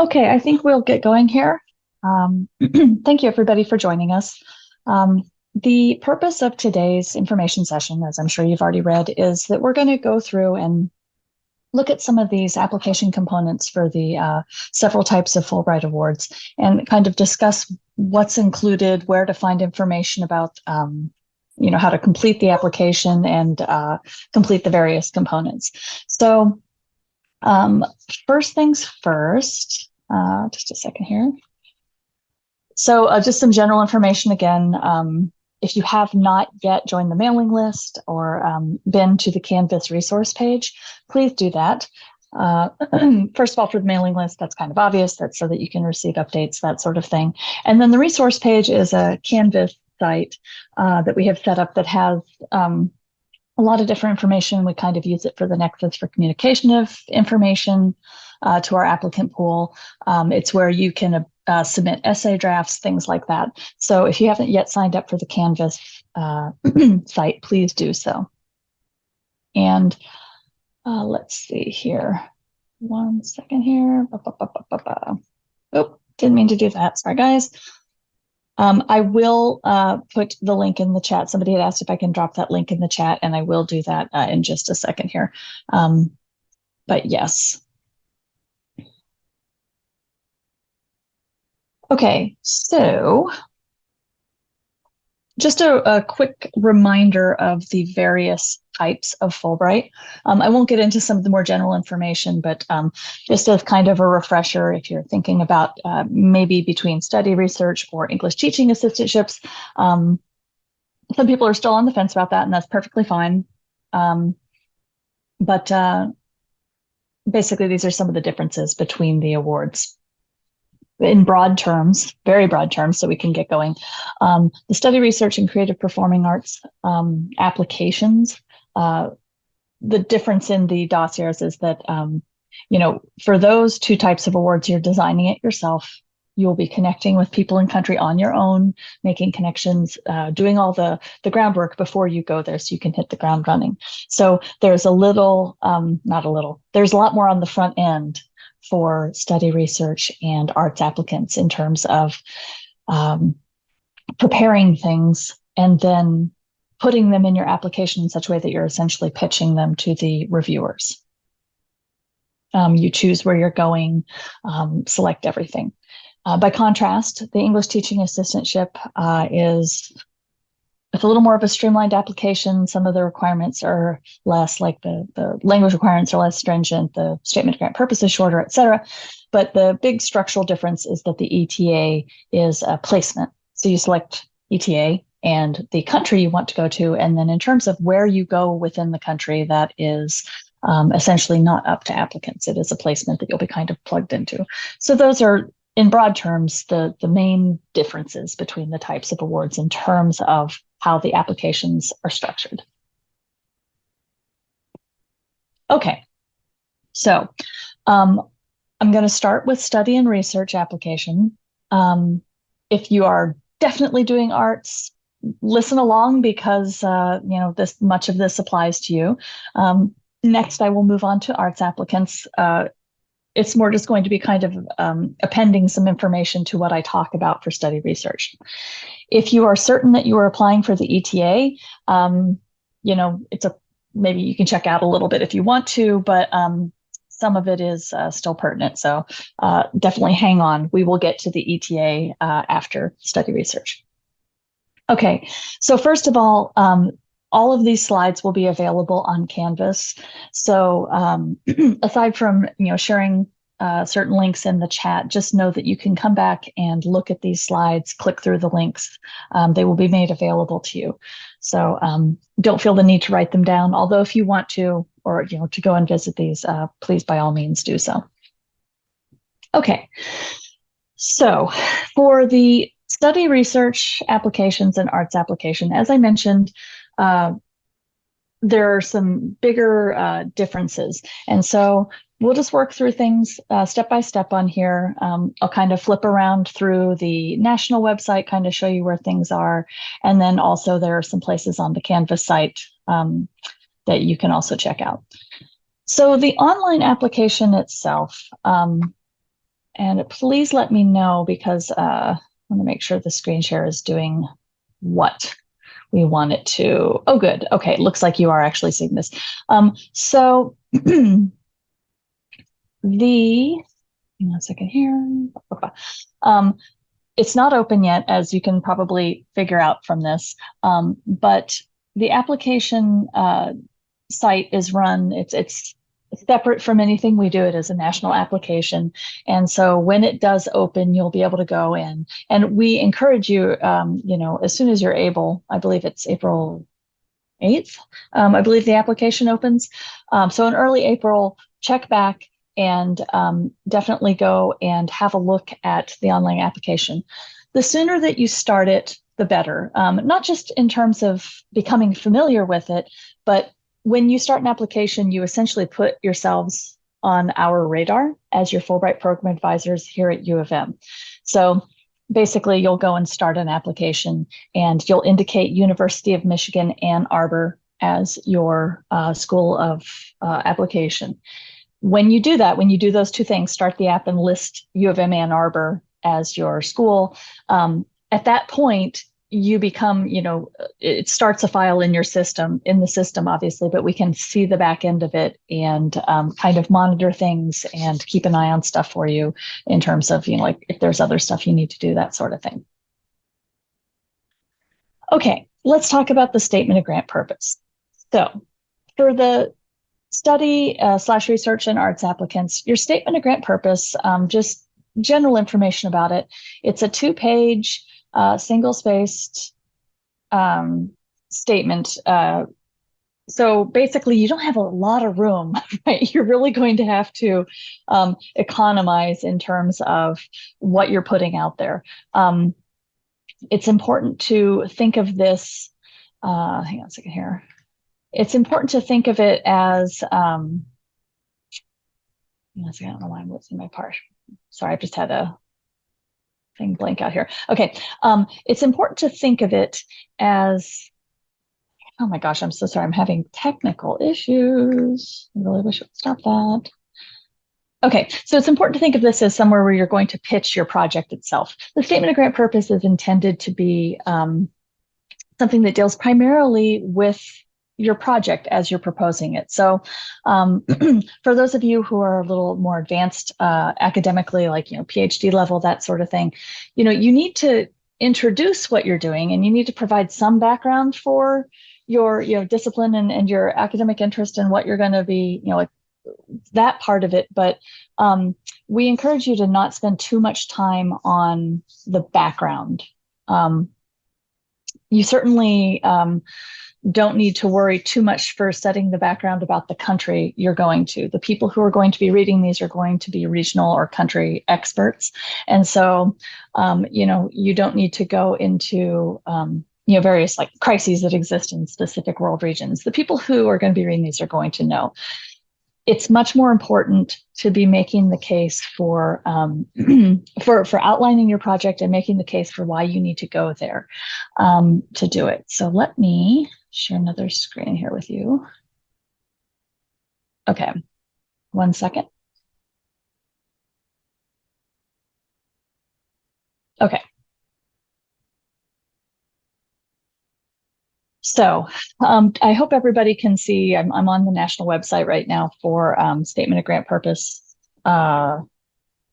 Okay, I think we'll get going here. Thank you, everybody, for joining us. The purpose of today's information session, as I'm sure you've already read, is that we're going to go through and look at some of these application components for the several types of Fulbright Awards and kind of discuss what's included, where to find information about, how to complete the application and complete the various components. So first things first, just a second here. So just some general information again. If you have not yet joined the mailing list or been to the Canvas resource page, please do that. First of all, for the mailing list, that's kind of obvious. That's so that you can receive updates, that sort of thing. And then the resource page is a Canvas site that we have set up that has a lot of different information. We kind of use it for the nexus for communication of information to our applicant pool. It's where you can submit essay drafts, things like that. So if you haven't yet signed up for the Canvas site, please do so. And let's see here. 1 second here. Oh, didn't mean to do that. Sorry, guys. I will put the link in the chat. Somebody had asked if I can drop that link in the chat, and I will do that in just a second here. But yes. Okay, so just a quick reminder of the various types of Fulbright. I won't get into some of the more general information, but just as kind of a refresher, if you're thinking about maybe between study research or English teaching assistantships, some people are still on the fence about that, and that's perfectly fine. But basically, these are some of the differences between the awards. In broad terms, very broad terms, so we can get going. The study research and creative performing arts applications, the difference in the dossiers is that, for those two types of awards, you're designing it yourself. You'll be connecting with people in country on your own, making connections, doing all the groundwork before you go there so you can hit the ground running. So there's a little, there's a lot more on the front end for study research and arts applicants in terms of preparing things and then putting them in your application in such a way that you're essentially pitching them to the reviewers. You choose where you're going, select everything. By contrast, the English teaching assistantship it's a little more of a streamlined application. Some of the requirements are less, like the language requirements are less stringent, the statement of grant purpose is shorter, et cetera. But the big structural difference is that the ETA is a placement. So you select ETA and the country you want to go to. And then in terms of where you go within the country, that is essentially not up to applicants. It is a placement that you'll be kind of plugged into. So those are, in broad terms, the main differences between the types of awards in terms of how the applications are structured. Okay, so I'm going to start with study and research application. If you are definitely doing arts, listen along because much of this applies to you. Next, I will move on to arts applicants. It's more just going to be kind of appending some information to what I talk about for study research. If you are certain that you are applying for the ETA, maybe you can check out a little bit if you want to, but some of it is still pertinent. So definitely hang on. We will get to the ETA after study research. Okay, so first of all of these slides will be available on Canvas. So aside from sharing certain links in the chat, just know that you can come back and look at these slides, click through the links. They will be made available to you. So don't feel the need to write them down. Although if you want to, or to go and visit these, please by all means do so. Okay, so for the study research applications and arts application, as I mentioned, there are some bigger differences. And so we'll just work through things step by step on here. I'll kind of flip around through the national website, kind of show you where things are. And then also there are some places on the Canvas site that you can also check out. So the online application itself, And please let me know because I want to make sure the screen share is doing what we want it to. Oh, good. Okay, looks like you are actually seeing this. So the, hang on a second here. It's not open yet, as you can probably figure out from this, but the application site is run, it's separate from anything we do. It is a national application. And so when it does open, you'll be able to go in. And we encourage you, as soon as you're able, I believe it's April 8th, I believe the application opens. So in early April, check back and definitely go and have a look at the online application. The sooner that you start it, the better, not just in terms of becoming familiar with it, but when you start an application, you essentially put yourselves on our radar as your Fulbright Program Advisors here at U of M. So basically, you'll go and start an application and you'll indicate University of Michigan, Ann Arbor as your school of application. When you do that, when you do those two things, start the app and list U of M Ann Arbor as your school, at that point, you become, it starts a file in your system, obviously, but we can see the back end of it and kind of monitor things and keep an eye on stuff for you in terms of, like if there's other stuff you need to do, that sort of thing. Okay, let's talk about the statement of grant purpose. So for the study / research and arts applicants, your statement of grant purpose, just general information about it. It's a 2-page, single-spaced statement. So basically, you don't have a lot of room, right? You're really going to have to economize in terms of what you're putting out there. It's important to think of this, hang on a second here. It's important to think of it as, I don't know why I'm losing my part. Sorry, I just had a thing blank out here. Okay, it's important to think of it as, oh my gosh, I'm so sorry. I'm having technical issues. I really wish it would stop that. Okay, so it's important to think of this as somewhere where you're going to pitch your project itself. The statement of grant purpose is intended to be something that deals primarily with your project as you're proposing it. So for those of you who are a little more advanced academically, like, PhD level, that sort of thing, you need to introduce what you're doing and you need to provide some background for your, discipline and your academic interest and what you're going to be, like that part of it. But we encourage you to not spend too much time on the background. You certainly don't need to worry too much for setting the background about the country you're going to. The people who are going to be reading these are going to be regional or country experts. And so, you don't need to go into, various like crises that exist in specific world regions. The people who are going to be reading these are going to know. It's much more important to be making the case for for outlining your project and making the case for why you need to go there to do it. So let me share another screen here with you. Okay, 1 second. Okay. So I hope everybody can see, I'm on the national website right now for Statement of Grant Purpose, the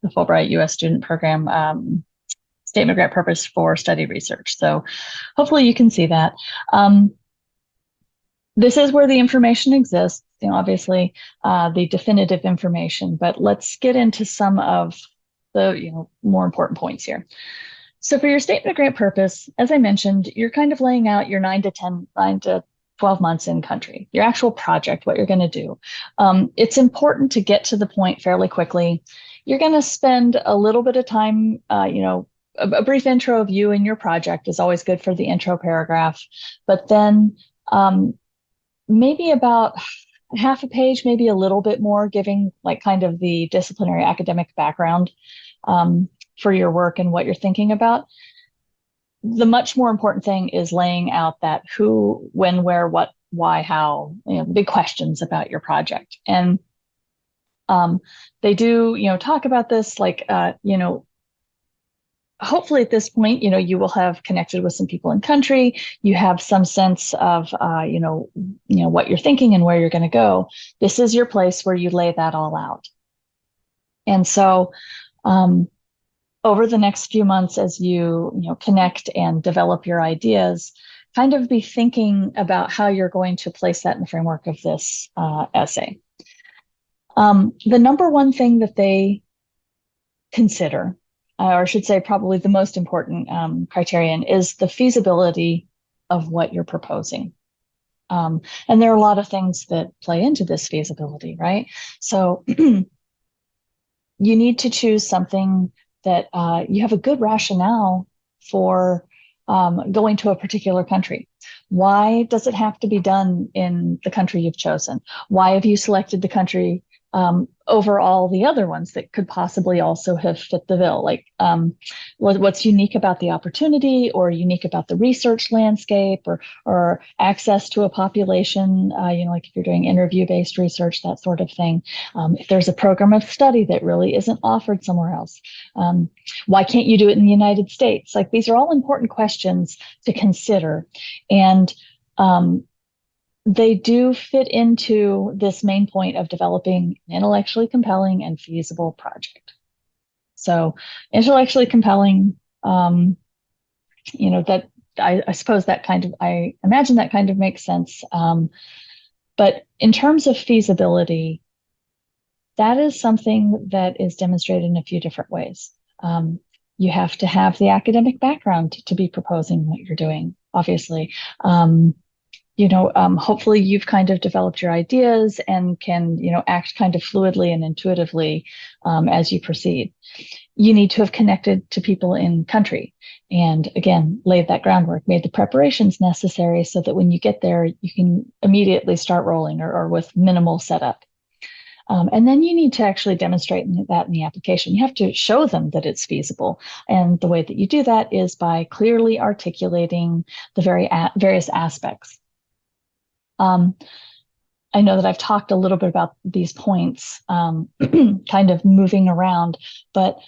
Fulbright U.S. Student Program Statement of Grant Purpose for Study Research. So hopefully you can see that. This is where the information exists, obviously the definitive information, but let's get into some of the more important points here. So for your statement of grant purpose, as I mentioned, you're kind of laying out your 9 to 12 months in country, your actual project, what you're going to do. It's important to get to the point fairly quickly. You're going to spend a little bit of time, a brief intro of you and your project is always good for the intro paragraph, but then maybe about half a page, maybe a little bit more, giving like kind of the disciplinary academic background for your work and what you're thinking about. The much more important thing is laying out that who, when, where, what, why, how, big questions about your project. And They do, talk about this like, hopefully at this point, you will have connected with some people in country. You have some sense of, what you're thinking and where you're going to go. This is your place where you lay that all out. And so, over the next few months, as you connect and develop your ideas, kind of be thinking about how you're going to place that in the framework of this essay. The number one thing that they consider, or I should say probably the most important criterion, is the feasibility of what you're proposing. And there are a lot of things that play into this feasibility, right? So you need to choose something that you have a good rationale for going to a particular country. Why does it have to be done in the country you've chosen? Why have you selected the country over all the other ones that could possibly also have fit the bill? Like, what's unique about the opportunity, or unique about the research landscape, or access to a population, like if you're doing interview-based research, that sort of thing. If there's a program of study that really isn't offered somewhere else, why can't you do it in the United States? Like, these are all important questions to consider. And they do fit into this main point of developing an intellectually compelling and feasible project. So intellectually compelling, that I suppose that I imagine that kind of makes sense. But in terms of feasibility, that is something that is demonstrated in a few different ways. You have to have the academic background to be proposing what you're doing, obviously. Hopefully you've kind of developed your ideas and can, act kind of fluidly and intuitively as you proceed. You need to have connected to people in country and, again, laid that groundwork, made the preparations necessary so that when you get there, you can immediately start rolling or with minimal setup. And then you need to actually demonstrate that in the application. You have to show them that it's feasible. And the way that you do that is by clearly articulating the various aspects. I know that I've talked a little bit about these points, kind of moving around, but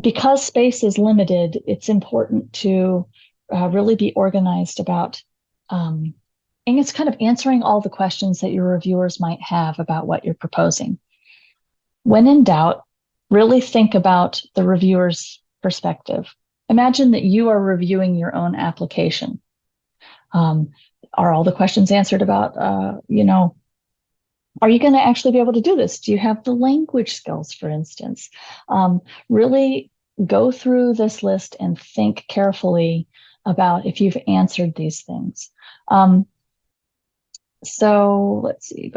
because space is limited, it's important to really be organized about, and it's kind of answering all the questions that your reviewers might have about what you're proposing. When in doubt, really think about the reviewer's perspective. Imagine that you are reviewing your own application. Are all the questions answered about, are you going to actually be able to do this? Do you have the language skills, for instance? Really go through this list and think carefully about if you've answered these things. So let's see,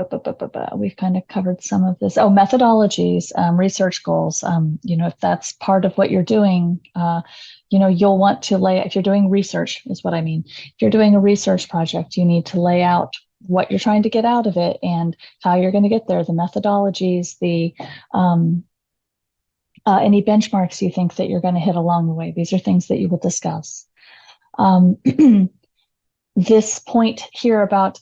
we've kind of covered some of this. Oh, methodologies, research goals. If that's part of what you're doing, you'll want to if you're doing research, is what I mean. If you're doing a research project, you need to lay out what you're trying to get out of it and how you're going to get there, the methodologies, the any benchmarks you think that you're going to hit along the way. These are things that you will discuss. This point here about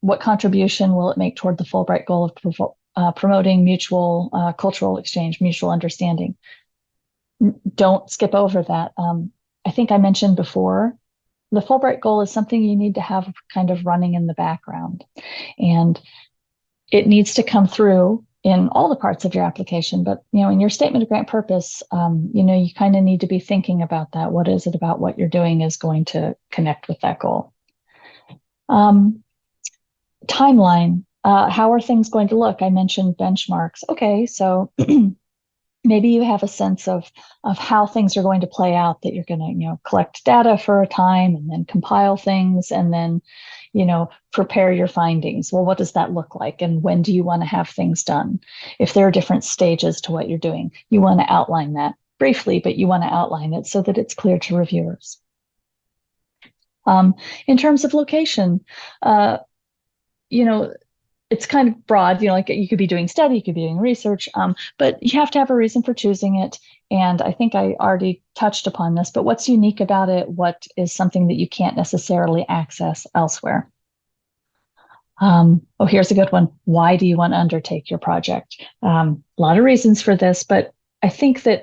what contribution will it make toward the Fulbright goal of promoting mutual cultural exchange, mutual understanding. Don't skip over that. I think I mentioned before, the Fulbright goal is something you need to have kind of running in the background. And it needs to come through in all the parts of your application. But, in your statement of grant purpose, you kind of need to be thinking about that. What is it about what you're doing is going to connect with that goal? Timeline. How are things going to look? I mentioned benchmarks. Okay, so maybe you have a sense of how things are going to play out, that you're going to, collect data for a time and then compile things and then, prepare your findings. Well, what does that look like? And when do you want to have things done? If there are different stages to what you're doing, you want to outline that briefly, but you want to outline it so that it's clear to reviewers. In terms of location, it's kind of broad, like you could be doing study, you could be doing research, but you have to have a reason for choosing it. And I think I already touched upon this, but what's unique about it? What is something that you can't necessarily access elsewhere? Oh, here's a good one. Why do you want to undertake your project? A lot of reasons for this, but I think that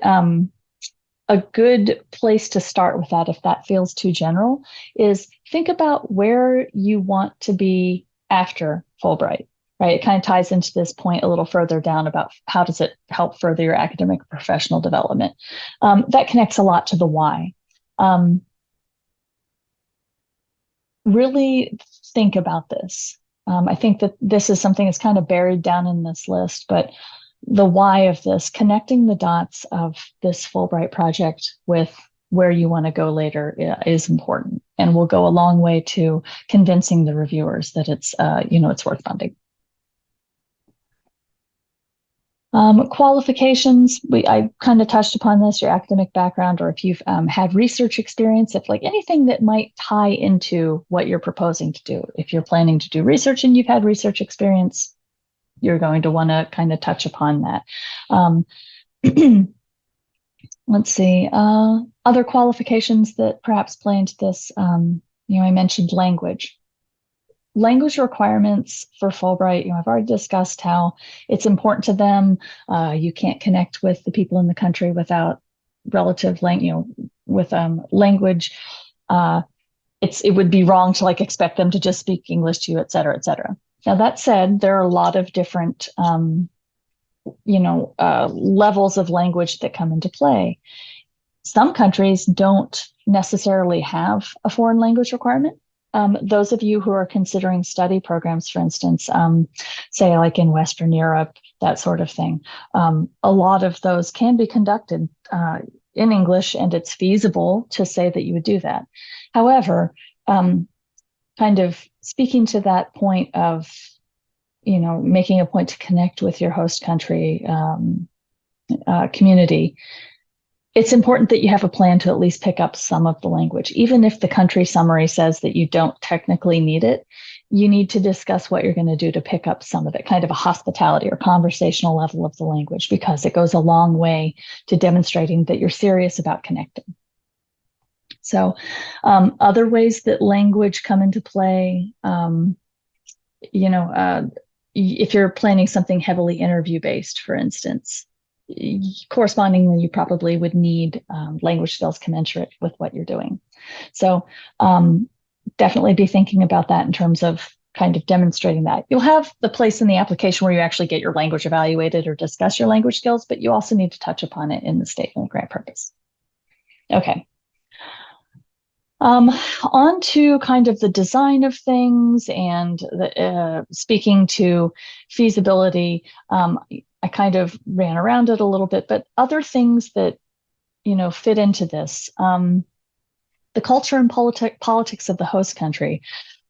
a good place to start with that, if that feels too general, is think about where you want to be after Fulbright, right? It kind of ties into this point a little further down about how does it help further your academic professional development. That connects a lot to the why. Um, really think about this. I think that this is something that's kind of buried down in this list, but the why of this, connecting the dots of this Fulbright project with where you want to go later is important and will go a long way to convincing the reviewers that it's worth funding. Qualifications, I kind of touched upon this, your academic background, or if you've had research experience, if like anything that might tie into what you're proposing to do. If you're planning to do research and you've had research experience, you're going to want to kind of touch upon that. Um, let's see, other qualifications that perhaps play into this. I mentioned language. Language requirements for Fulbright, I've already discussed how it's important to them. You can't connect with the people in the country without relative language, with language. It would be wrong to like expect them to just speak English to you, et cetera, et cetera. Now, that said, there are a lot of different, levels of language that come into play. Some countries don't necessarily have a foreign language requirement. Those of you who are considering study programs, for instance, say like in Western Europe, that sort of thing, a lot of those can be conducted in English, and it's feasible to say that you would do that. However, kind of speaking to that point of, making a point to connect with your host country community, it's important that you have a plan to at least pick up some of the language. Even if the country summary says that you don't technically need it, you need to discuss what you're going to do to pick up some of it, kind of a hospitality or conversational level of the language, because it goes a long way to demonstrating that you're serious about connecting. So other ways that language come into play, if you're planning something heavily interview-based, for instance, correspondingly, you probably would need language skills commensurate with what you're doing. So definitely be thinking about that in terms of kind of demonstrating that. You'll have the place in the application where you actually get your language evaluated or discuss your language skills, but you also need to touch upon it in the statement of grant purpose. Okay. On to kind of the design of things and speaking to feasibility. I kind of ran around it a little bit, but other things that, fit into this, the culture and politics of the host country.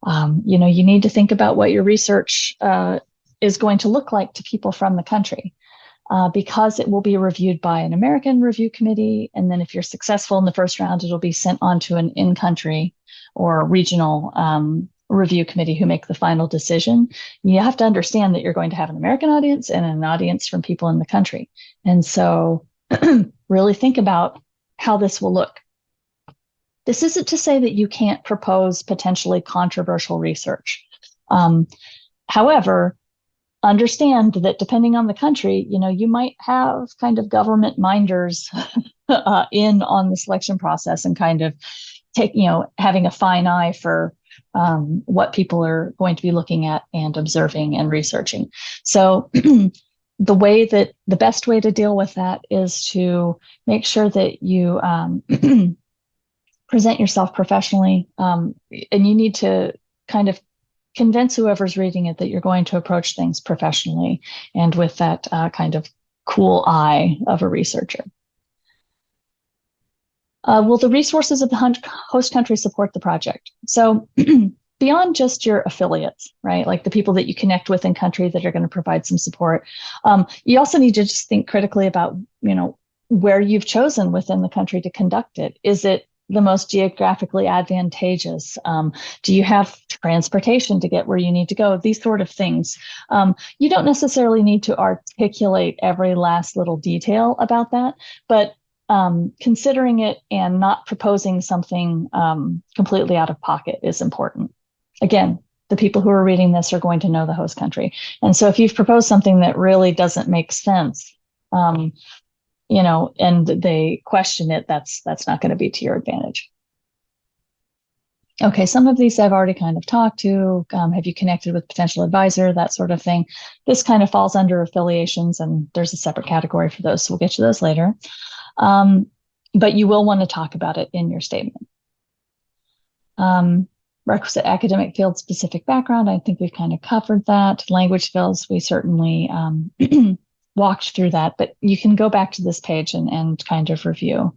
You need to think about what your research is going to look like to people from the country. Because it will be reviewed by an American review committee. And then if you're successful in the first round, it'll be sent on to an in-country or regional review committee who make the final decision. You have to understand that you're going to have an American audience and an audience from people in the country. And so really think about how this will look. This isn't to say that you can't propose potentially controversial research. However, understand that depending on the country, you might have kind of government minders in on the selection process and kind of having a fine eye for what people are going to be looking at and observing and researching. So the best way to deal with that is to make sure that you present yourself professionally, and you need to kind of convince whoever's reading it that you're going to approach things professionally and with that kind of cool eye of a researcher. Will the resources of the host country support the project? So beyond just your affiliates, right? Like the people that you connect with in country that are going to provide some support, you also need to just think critically about, where you've chosen within the country to conduct it. Is it the most geographically advantageous? Do you have transportation to get where you need to go? These sort of things. You don't necessarily need to articulate every last little detail about that, but considering it and not proposing something completely out of pocket is important. Again, the people who are reading this are going to know the host country. And so if you've proposed something that really doesn't make sense, and they question it, that's not going to be to your advantage. Okay, some of these I've already kind of talked to. Have you connected with potential advisor, that sort of thing. This kind of falls under affiliations, and there's a separate category for those, so we'll get to those later. But you will want to talk about it in your statement. Requisite academic field specific background, I think we've kind of covered that. Language skills, we certainly walked through that, but you can go back to this page and kind of review.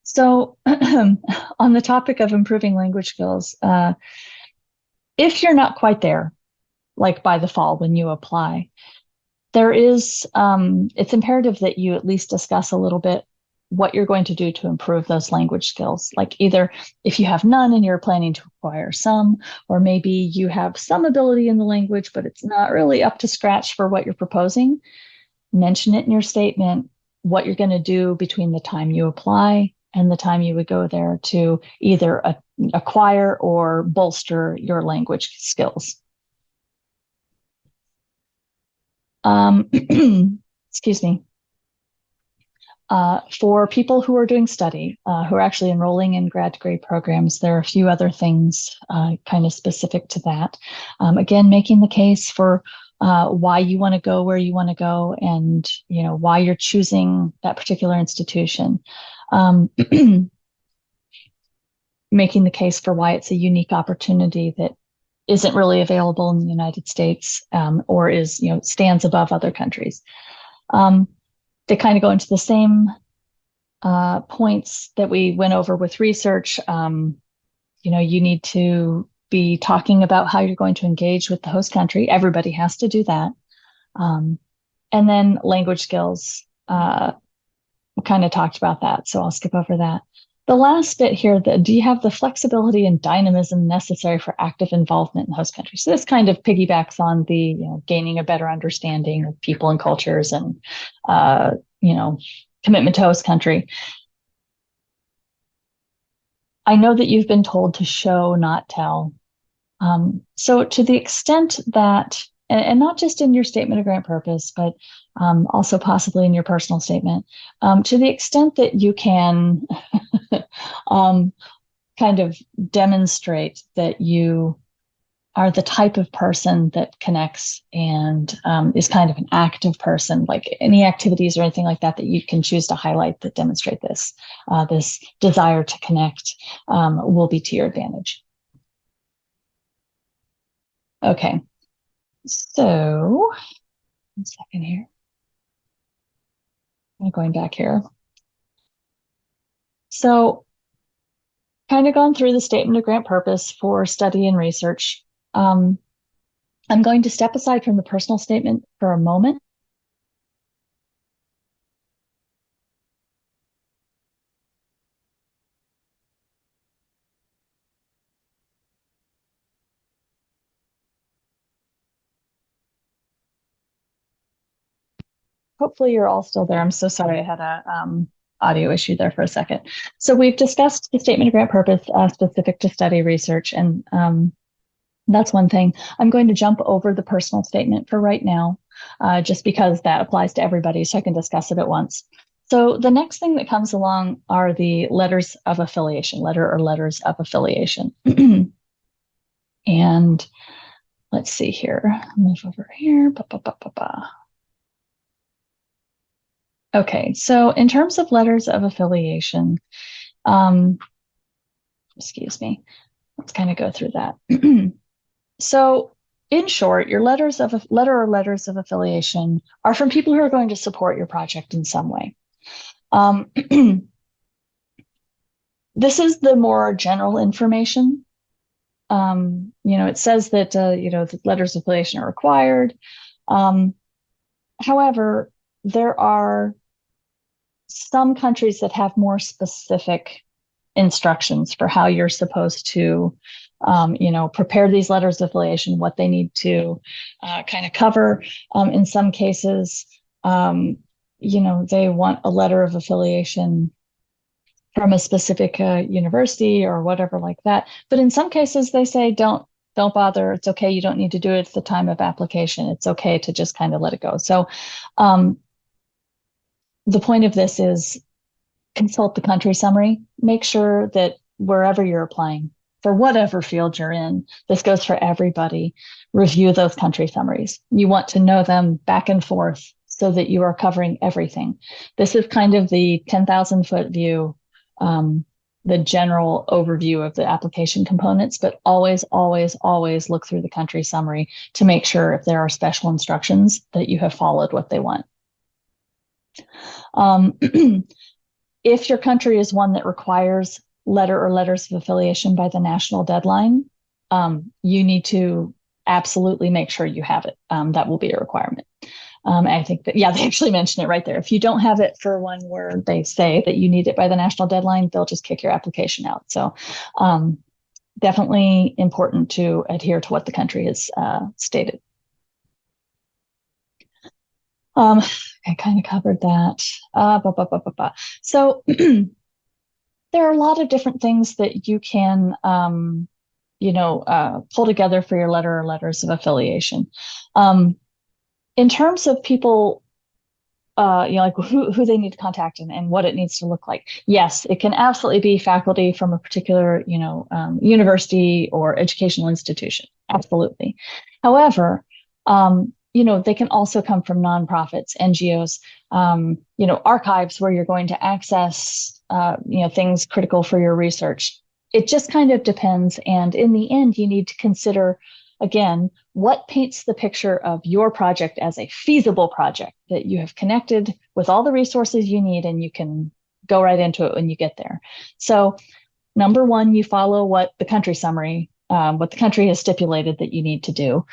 So on the topic of improving language skills, if you're not quite there, like by the fall when you apply, it's imperative that you at least discuss a little bit what you're going to do to improve those language skills. Like either if you have none and you're planning to acquire some, or maybe you have some ability in the language, but it's not really up to scratch for what you're proposing. Mention it in your statement, what you're going to do between the time you apply and the time you would go there to either acquire or bolster your language skills. Excuse me. For people who are doing study, who are actually enrolling in grad degree programs, there are a few other things kind of specific to that. Again, making the case for why you want to go where you want to go, and why you're choosing that particular institution. Making the case for why it's a unique opportunity that isn't really available in the United States, or is stands above other countries. They kind of go into the same points that we went over with research. You need to be talking about how you're going to engage with the host country. Everybody has to do that. And then language skills, we kind of talked about that, so I'll skip over that. The last bit here, do you have the flexibility and dynamism necessary for active involvement in the host country? So this kind of piggybacks on the gaining a better understanding of people and cultures and commitment to host country. I know that you've been told to show, not tell. So to the extent that, and not just in your statement of grant purpose, but also possibly in your personal statement, to the extent that you can kind of demonstrate that you are the type of person that connects and is kind of an active person, like any activities or anything like that you can choose to highlight that demonstrate this desire to connect, will be to your advantage. Okay, so 1 second here. I'm going back here. So kind of gone through the statement of grant purpose for study and research. I'm going to step aside from the personal statement for a moment. Hopefully you're all still there. I'm so sorry I had a audio issue there for a second. So we've discussed the statement of grant purpose specific to study research, and that's one thing. I'm going to jump over the personal statement for right now, just because that applies to everybody, so I can discuss it at once. So the next thing that comes along are the letters of affiliation, letter or letters of affiliation. And let's see here, move over here. Okay, so in terms of letters of affiliation, excuse me, let's kind of go through that. So in short, your letter or letters of affiliation are from people who are going to support your project in some way. This is the more general information. It says that, the letters of affiliation are required. However, there are some countries that have more specific instructions for how you're supposed to, prepare these letters of affiliation, what they need to kind of cover. In some cases, they want a letter of affiliation from a specific university or whatever like that. But in some cases, they say, don't bother. It's okay. You don't need to do it at the time of application. It's okay to just kind of let it go. So um, the point of this is consult the country summary. Make sure that wherever you're applying, for whatever field you're in, this goes for everybody, review those country summaries. You want to know them back and forth so that you are covering everything. This is kind of the 10,000-foot view, the general overview of the application components, but always, always, always look through the country summary to make sure if there are special instructions that you have followed what they want. If your country is one that requires letter or letters of affiliation by the national deadline, you need to absolutely make sure you have it. That will be a requirement. I think that, yeah, they actually mention it right there. If you don't have it for one where they say that you need it by the national deadline, they'll just kick your application out. So definitely important to adhere to what the country has stated. I kind of covered that. So there are a lot of different things that you can, pull together for your letter or letters of affiliation. In terms of people, like who they need to contact and what it needs to look like. Yes, it can absolutely be faculty from a particular, university or educational institution. Absolutely. However, they can also come from nonprofits, NGOs, archives where you're going to access, things critical for your research. It just kind of depends. And in the end, you need to consider, again, what paints the picture of your project as a feasible project that you have connected with all the resources you need and you can go right into it when you get there. So number one, you follow what the country summary, what the country has stipulated that you need to do.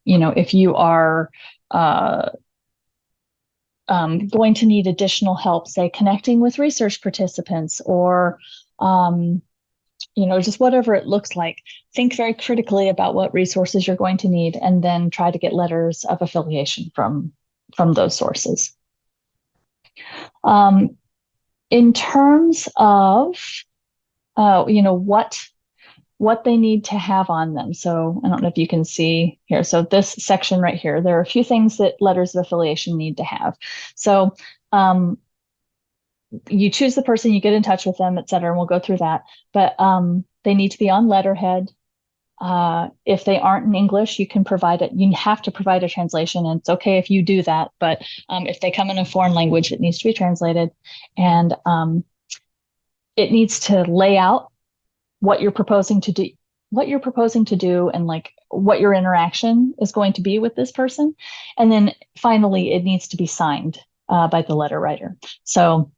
If you are going to need additional help, say connecting with research participants or, just whatever it looks like, think very critically about what resources you're going to need and then try to get letters of affiliation from those sources. In terms of, what they need to have on them. So I don't know if you can see here. So this section right here, there are a few things that letters of affiliation need to have. So you choose the person, you get in touch with them, et cetera, and we'll go through that. But they need to be on letterhead. If they aren't in English, you can provide it. You have to provide a translation, and it's okay if you do that. But if they come in a foreign language, it needs to be translated. And it needs to lay out what you're proposing to do and like what your interaction is going to be with this person. And then finally, it needs to be signed by the letter writer. So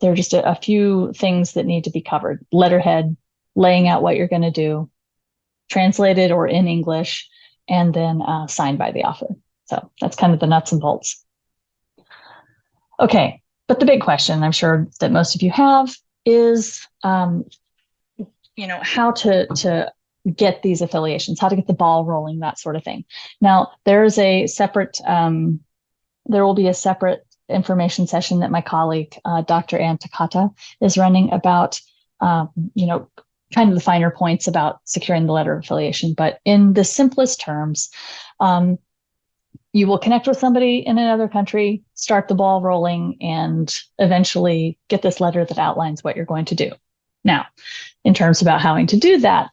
there are just a few things that need to be covered. Letterhead, laying out what you're going to do, translated or in English, and then signed by the author. So that's kind of the nuts and bolts. Okay, but the big question I'm sure that most of you have is, how to get these affiliations, how to get the ball rolling, that sort of thing. Now, there is a separate, there will be a separate information session that my colleague, Dr. Ann Takata, is running about, kind of the finer points about securing the letter of affiliation. But in the simplest terms, you will connect with somebody in another country, start the ball rolling, and eventually get this letter that outlines what you're going to do. Now, in terms about how to do that,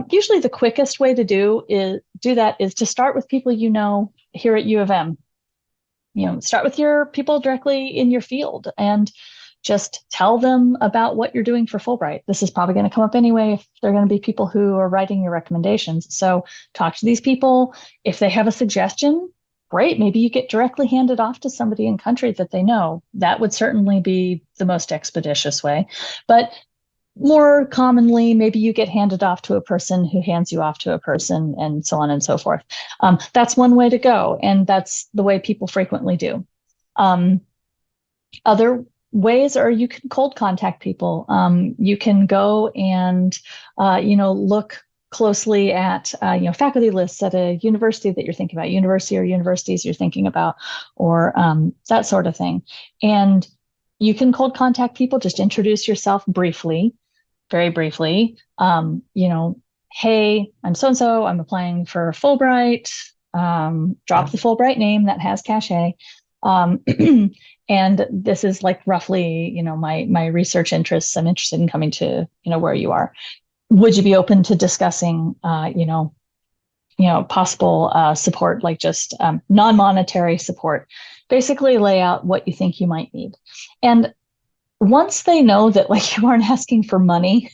usually the quickest way to do that is to start with people here at U of M. Start with your people directly in your field and just tell them about what you're doing for Fulbright. This is probably going to come up anyway if they're going to be people who are writing your recommendations. So talk to these people. If they have a suggestion, great. Maybe you get directly handed off to somebody in country that they know. That would certainly be the most expeditious way. But more commonly, maybe you get handed off to a person who hands you off to a person and so on and so forth. That's one way to go. And that's the way people frequently do. Other ways are you can cold contact people. You can go and, look closely at, faculty lists at a university that you're thinking about, university or universities you're thinking about, or that sort of thing. And You can cold contact people, just introduce yourself briefly, very briefly. Hey, I'm so and so. I'm applying for Fulbright. Drop the Fulbright name that has cachet. Um, and this is like roughly, my research interests. I'm interested in coming to, where you are. Would you be open to discussing, possible support, like just non-monetary support? Basically, lay out what you think you might need. And once they know that like you aren't asking for money,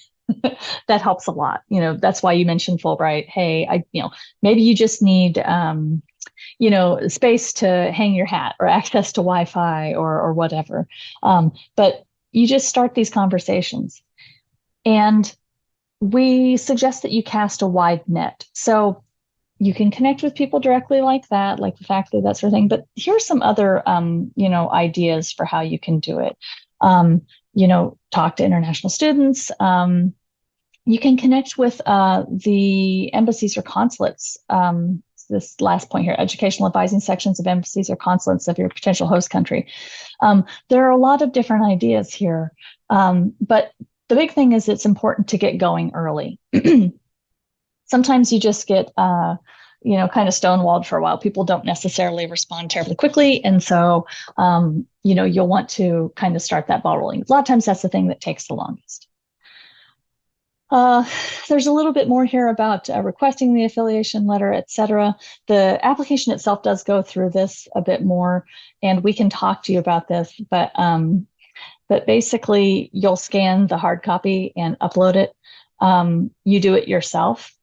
that helps a lot. That's why you mentioned Fulbright. Hey, maybe you just need space to hang your hat or access to Wi-Fi or whatever. But you just start these conversations. And we suggest that you cast a wide net. So you can connect with people directly like that, like the faculty, that sort of thing. But here's some other, ideas for how you can do it. Talk to international students. You can connect with the embassies or consulates. This last point here, educational advising sections of embassies or consulates of your potential host country. There are a lot of different ideas here, but the big thing is it's important to get going early. Sometimes you just get, kind of stonewalled for a while. People don't necessarily respond terribly quickly. And so, you'll want to kind of start that ball rolling. A lot of times that's the thing that takes the longest. There's a little bit more here about requesting the affiliation letter, et cetera. The application itself does go through this a bit more, and we can talk to you about this, but basically you'll scan the hard copy and upload it. You do it yourself.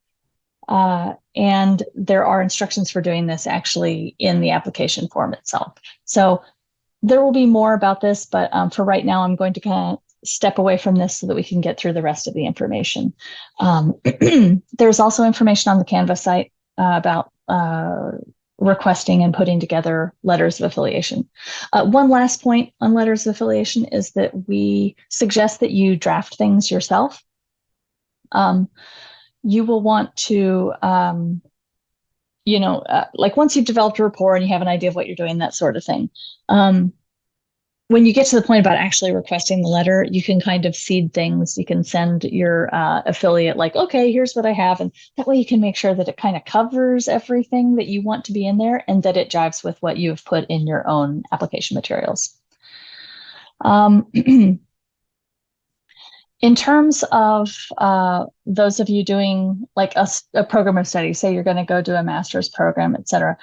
And there are instructions for doing this actually in the application form itself. So there will be more about this, but for right now, I'm going to kind of step away from this so that we can get through the rest of the information. There's also information on the Canvas site about requesting and putting together letters of affiliation. One last point on letters of affiliation is that we suggest that you draft things yourself. You will want to, like once you've developed a rapport and you have an idea of what you're doing, that sort of thing. When you get to the point about actually requesting the letter, you can kind of seed things. You can send your affiliate like, okay, here's what I have. And that way you can make sure that it kind of covers everything that you want to be in there and that it jives with what you've put in your own application materials. In terms of those of you doing like a program of study, say you're going to go do a master's program, et cetera,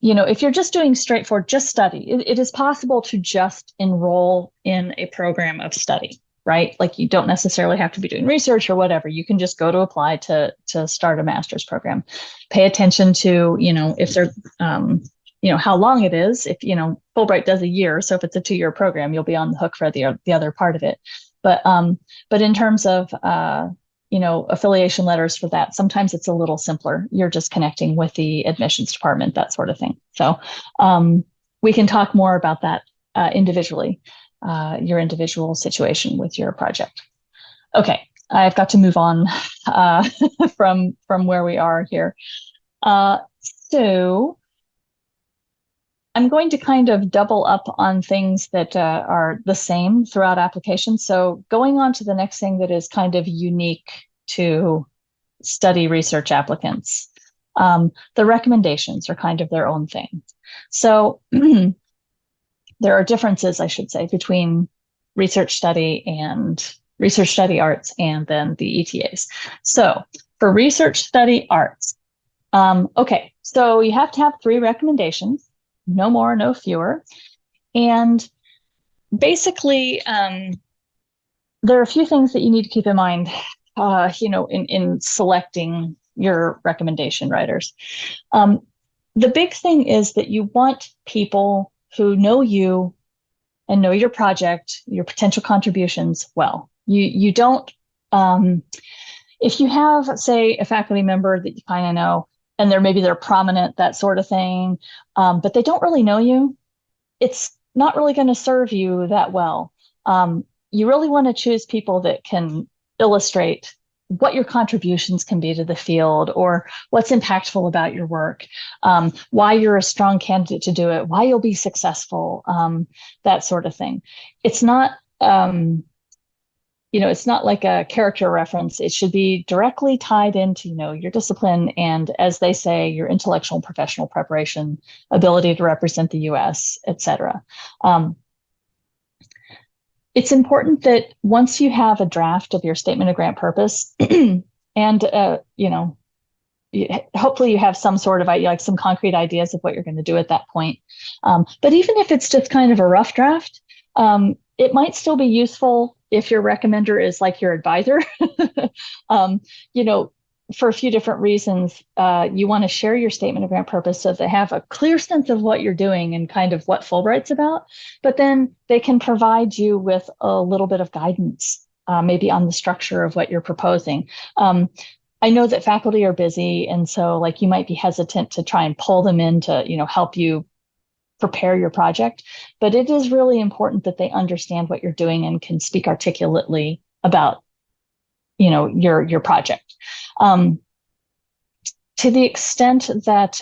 if you're just doing straightforward, just study, it is possible to just enroll in a program of study, right? Like you don't necessarily have to be doing research or whatever. You can just go to apply to start a master's program. Pay attention to, if they're, how long it is. If, Fulbright does a year. So if it's a 2-year program, you'll be on the hook for the other part of it. But in terms of, affiliation letters for that, sometimes it's a little simpler. You're just connecting with the admissions department, that sort of thing. So we can talk more about that individually, your individual situation with your project. Okay, I've got to move on from where we are here. So I'm going to kind of double up on things that are the same throughout applications. So going on to the next thing that is kind of unique to study research applicants. The recommendations are kind of their own thing. So there are differences, I should say, between research study arts and then the ETAs. So for research study arts, okay, so you have to have 3 recommendations. No more, no fewer. And basically, there are a few things that you need to keep in mind, in selecting your recommendation writers. The big thing is that you want people who know you and know your project, your potential contributions well. You don't, if you have, say, a faculty member that you kind of know, and they're prominent, that sort of thing, but they don't really know you, it's not really going to serve you that well. You really want to choose people that can illustrate what your contributions can be to the field, or what's impactful about your work, why you're a strong candidate to do it, why you'll be successful, that sort of thing. It's not, it's not like a character reference. It should be directly tied into, your discipline and, as they say, your intellectual and professional preparation, ability to represent the U.S., et cetera. It's important that once you have a draft of your statement of grant purpose, and hopefully you have some sort of like some concrete ideas of what you're going to do at that point. But even if it's just kind of a rough draft, it might still be useful if your recommender is like your advisor. For a few different reasons, you want to share your statement of grant purpose so they have a clear sense of what you're doing and kind of what Fulbright's about, but then they can provide you with a little bit of guidance, maybe on the structure of what you're proposing. I know that faculty are busy, and so like you might be hesitant to try and pull them in to, help you prepare your project, but it is really important that they understand what you're doing and can speak articulately about your project. To the extent that,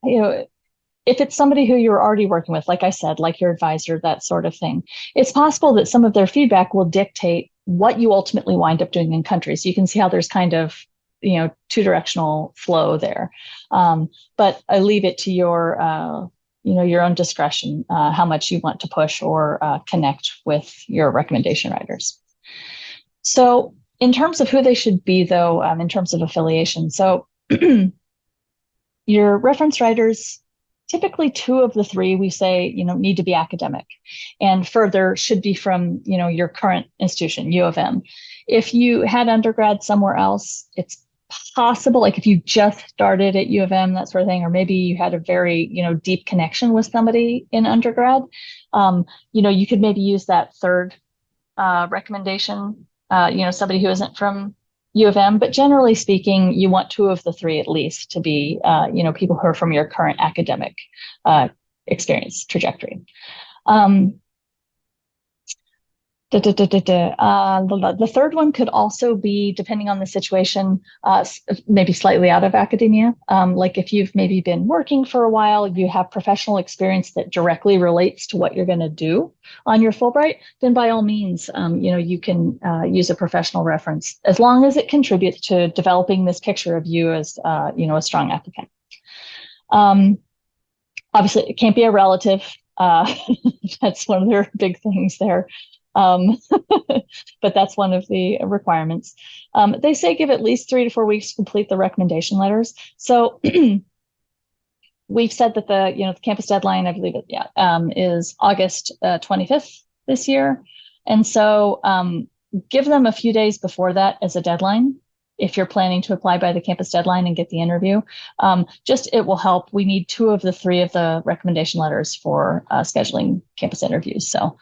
if it's somebody who you're already working with, like I said, like your advisor, that sort of thing, it's possible that some of their feedback will dictate what you ultimately wind up doing in country. So you can see how there's kind of, two-directional flow there. But I leave it to your own discretion, how much you want to push or connect with your recommendation writers. So in terms of who they should be, though, in terms of affiliation, so your reference writers, typically two of the three we say, need to be academic, and further should be from, your current institution, U of M. If you had undergrad somewhere else, it's possible, like if you just started at U of M, that sort of thing, or maybe you had a very, deep connection with somebody in undergrad, you could maybe use that third recommendation, somebody who isn't from U of M, but generally speaking, you want two of the three at least to be, people who are from your current academic experience trajectory. The third one could also be, depending on the situation, maybe slightly out of academia. Like if you've maybe been working for a while, you have professional experience that directly relates to what you're going to do on your Fulbright, then by all means, you can use a professional reference as long as it contributes to developing this picture of you as, a strong applicant. Obviously, it can't be a relative. That's one of their big things there. But that's one of the requirements. They say give at least 3 to 4 weeks to complete the recommendation letters. So we've said that the campus deadline, I believe is August 25th this year. And so give them a few days before that as a deadline if you're planning to apply by the campus deadline and get the interview. It will help. We need 2 of the 3 of the recommendation letters for scheduling campus interviews. So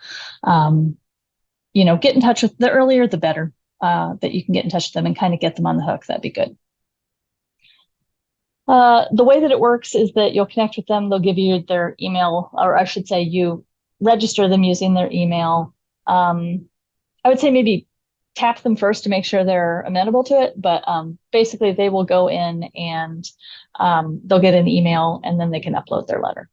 get in touch with the earlier, the better, that you can get in touch with them and kind of get them on the hook. That'd be good. The way that it works is that you'll connect with them. They'll give you their email, or I should say you register them using their email. I would say maybe tap them first to make sure they're amenable to it. But basically, they will go in and they'll get an email and then they can upload their letter.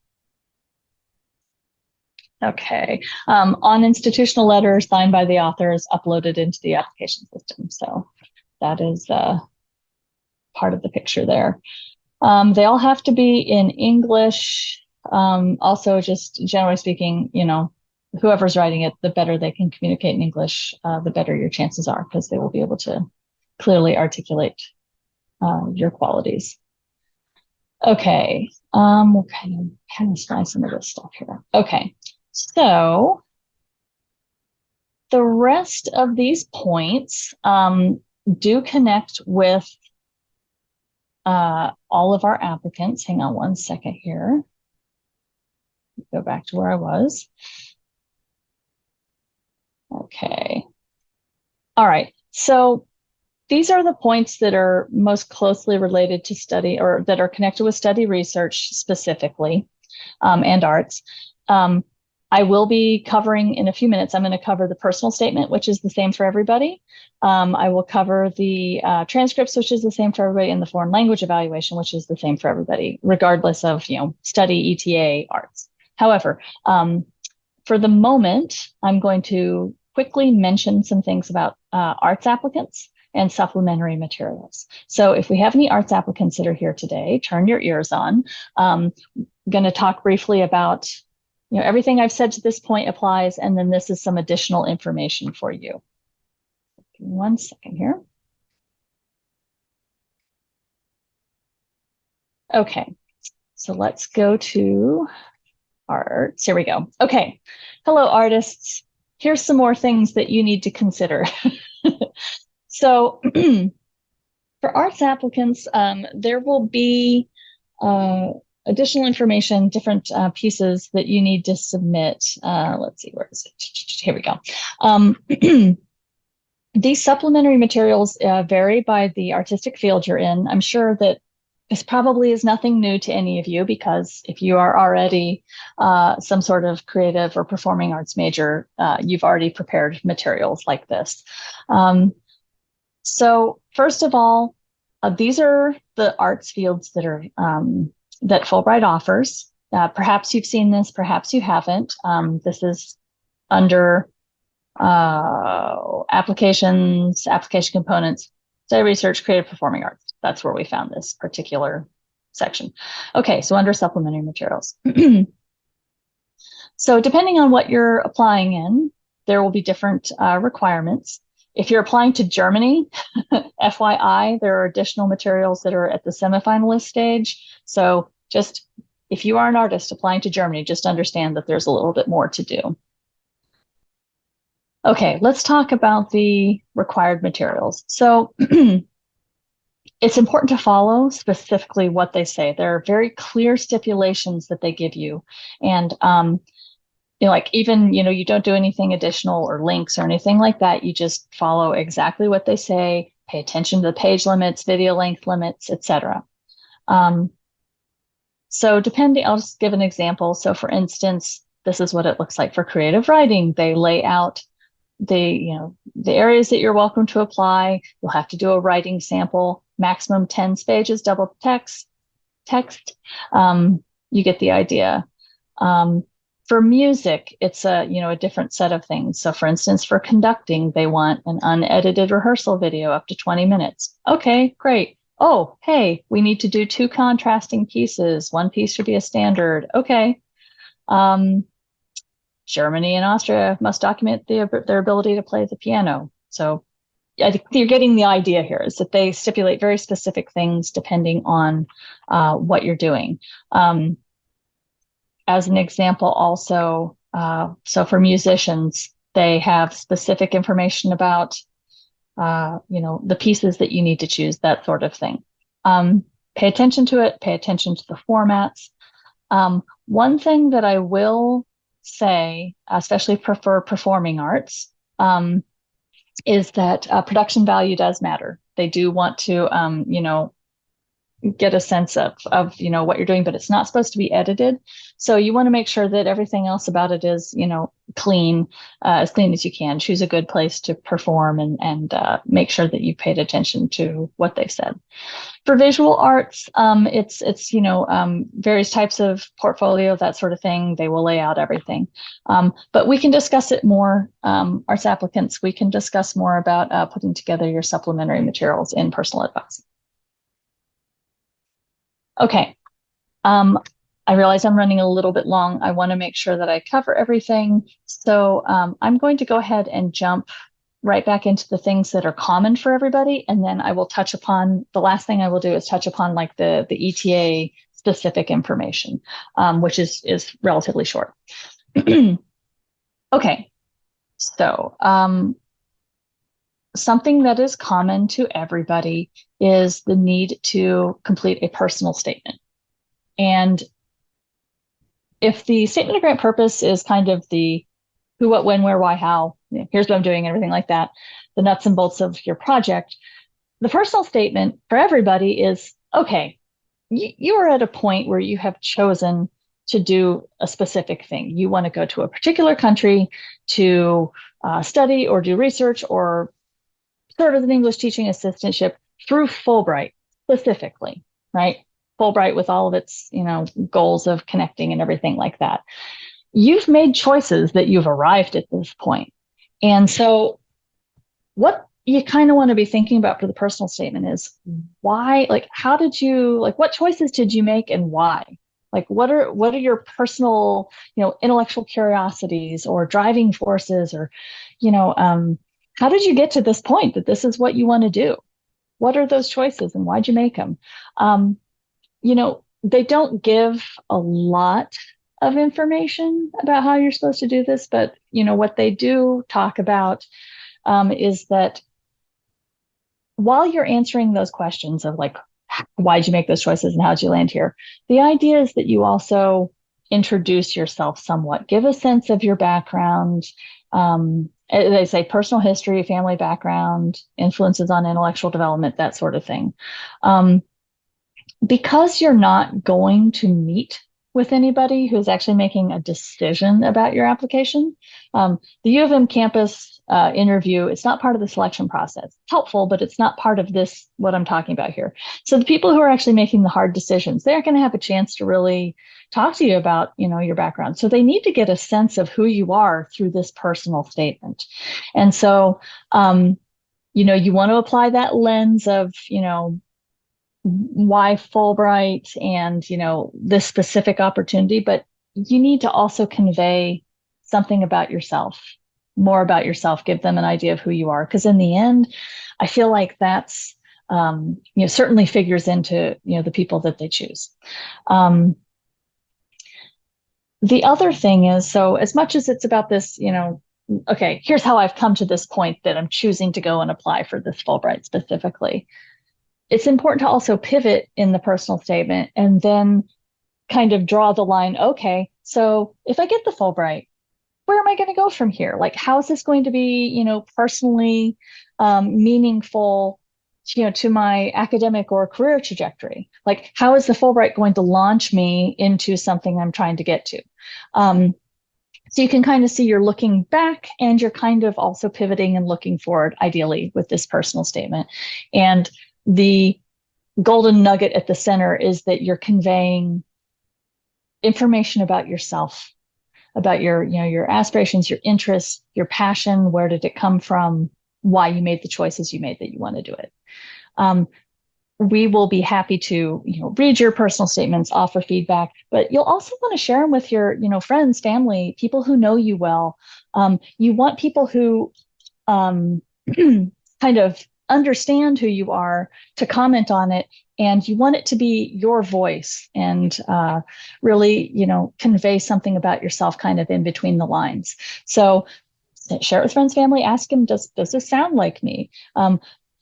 Okay. On institutional letters signed by the authors, uploaded into the application system. So that is part of the picture there. They all have to be in English. Also, just generally speaking, whoever's writing it, the better they can communicate in English, the better your chances are, because they will be able to clearly articulate your qualities. Okay. We'll kind of slide some of this stuff here. Okay. So the rest of these points do connect with all of our applicants. Hang on one second here. Go back to where I was. Okay. All right. So these are the points that are most closely related to study, or that are connected with study research specifically, and arts. I will be covering in a few minutes, I'm going to cover the personal statement, which is the same for everybody. I will cover the transcripts, which is the same for everybody, and the foreign language evaluation, which is the same for everybody, regardless of, study, ETA, arts. However, for the moment, I'm going to quickly mention some things about arts applicants and supplementary materials. So if we have any arts applicants that are here today, turn your ears on. I'm going to talk briefly about everything I've said to this point applies, and then this is some additional information for you. Give me 1 second here. Okay, so let's go to arts. Here we go. Okay, hello artists. Here's some more things that you need to consider. So for arts applicants, there will be additional information, different pieces that you need to submit. Let's see, where is it? Here we go. These supplementary materials vary by the artistic field you're in. I'm sure that this probably is nothing new to any of you, because if you are already some sort of creative or performing arts major, you've already prepared materials like this. So first of all, these are the arts fields that are that Fulbright offers. Perhaps you've seen this, perhaps you haven't. This is under applications, application components, study research, creative performing arts. That's where we found this particular section. Okay, so under supplementary materials. So depending on what you're applying in, there will be different requirements. If you're applying to Germany, FYI, there are additional materials that are at the semifinalist stage. So just if you are an artist applying to Germany, just understand that there's a little bit more to do. Okay, let's talk about the required materials. So it's important to follow specifically what they say. There are very clear stipulations that they give you. And like even, you don't do anything additional or links or anything like that. You just follow exactly what they say, pay attention to the page limits, video length limits, etc. So depending, I'll just give an example. So for instance, this is what it looks like for creative writing. They lay out the areas that you're welcome to apply. You'll have to do a writing sample, maximum 10 pages, double text. You get the idea. For music, it's a different set of things. So for instance, for conducting, they want an unedited rehearsal video up to 20 minutes. Okay, great. Oh, hey, we need to do 2 contrasting pieces. One piece should be a standard. Okay. Germany and Austria must document their ability to play the piano. So I think you're getting the idea here, is that they stipulate very specific things depending on what you're doing. As an example also, so for musicians, they have specific information about, the pieces that you need to choose, that sort of thing. Pay attention to it, pay attention to the formats. One thing that I will say, especially for performing arts, is that production value does matter. They do want to, get a sense of what you're doing, but it's not supposed to be edited. So you want to make sure that everything else about it is, clean, as clean as you can. Choose a good place to perform and make sure that you paid attention to what they said. For visual arts, it's various types of portfolio, that sort of thing. They will lay out everything. But we can discuss it more. Arts applicants, we can discuss more about putting together your supplementary materials in personal advising. Okay, I realize I'm running a little bit long. I want to make sure that I cover everything. So I'm going to go ahead and jump right back into the things that are common for everybody. And then I will touch upon, the last thing I will do is touch upon like the ETA specific information, which is relatively short. Okay, so something that is common to everybody is the need to complete a personal statement. And if the statement of grant purpose is kind of the who, what, when, where, why, how, here's what I'm doing, everything like that, the nuts and bolts of your project, the personal statement for everybody is, okay, you are at a point where you have chosen to do a specific thing. You want to go to a particular country to study or do research or serve as an English teaching assistantship through Fulbright specifically, right? Fulbright with all of its, goals of connecting and everything like that. You've made choices that you've arrived at this point. And so what you kind of want to be thinking about for the personal statement is why, like, how did you, like, what choices did you make and why? Like, what are your personal, intellectual curiosities or driving forces or, how did you get to this point that this is what you want to do? What are those choices and why'd you make them? They don't give a lot of information about how you're supposed to do this, but, what they do talk about is that while you're answering those questions of like, why'd you make those choices and how'd you land here? The idea is that you also introduce yourself somewhat, give a sense of your background. They say personal history, family background, influences on intellectual development, that sort of thing. Because you're not going to meet with anybody who's actually making a decision about your application, the U of M campus interview, it's not part of the selection process. It's helpful, but it's not part of this, what I'm talking about here. So the people who are actually making the hard decisions, they're going to have a chance to really talk to you about, your background. So they need to get a sense of who you are through this personal statement. And so, you want to apply that lens of, why Fulbright and, this specific opportunity, but you need to also convey something about yourself, more about yourself, give them an idea of who you are. Because in the end, I feel like that's, certainly figures into, the people that they choose. The other thing is, so as much as it's about this, okay, here's how I've come to this point that I'm choosing to go and apply for this Fulbright specifically. It's important to also pivot in the personal statement and then kind of draw the line. Okay, so if I get the Fulbright, where am I going to go from here? Like, how is this going to be, personally meaningful, to my academic or career trajectory? Like, how is the Fulbright going to launch me into something I'm trying to get to? So you can kind of see you're looking back and you're kind of also pivoting and looking forward, ideally, with this personal statement. And the golden nugget at the center is that you're conveying information about yourself, about your aspirations, your interests, your passion, where did it come from, why you made the choices you made that you want to do it. We will be happy to, read your personal statements, offer feedback, but you'll also want to share them with your, friends, family, people who know you well. You want people who kind of understand who you are to comment on it, and you want it to be your voice and really, convey something about yourself kind of in between the lines. So share it with friends, family, ask them, does this sound like me?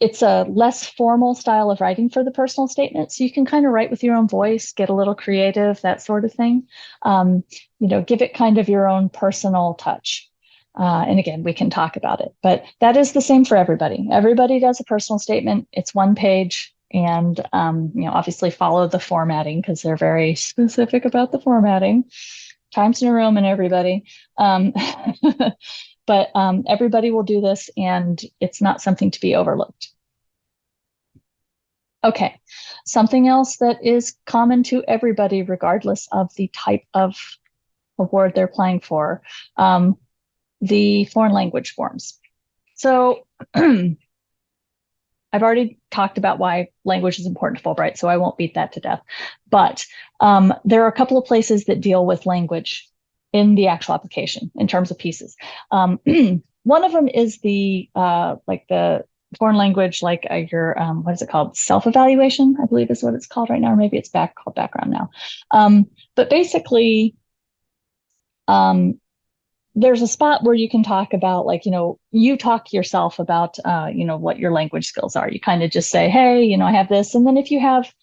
It's a less formal style of writing for the personal statement. So you can kind of write with your own voice, get a little creative, that sort of thing. Give it kind of your own personal touch. And again, we can talk about it, but that is the same for everybody. Everybody does a personal statement. It's one page, and, obviously follow the formatting because they're very specific about the formatting. Times New Roman, everybody. But everybody will do this, and it's not something to be overlooked. Okay, something else that is common to everybody, regardless of the type of award they're applying for, the foreign language forms. So I've already talked about why language is important to Fulbright, so I won't beat that to death. But there are a couple of places that deal with language in the actual application in terms of pieces. One of them is the foreign language, your what is it called? Self-evaluation, I believe is what it's called right now, or maybe it's called background now. But basically, there's a spot where you can talk about, you talk yourself about, what your language skills are. You kind of just say, hey, I have this. And then if you have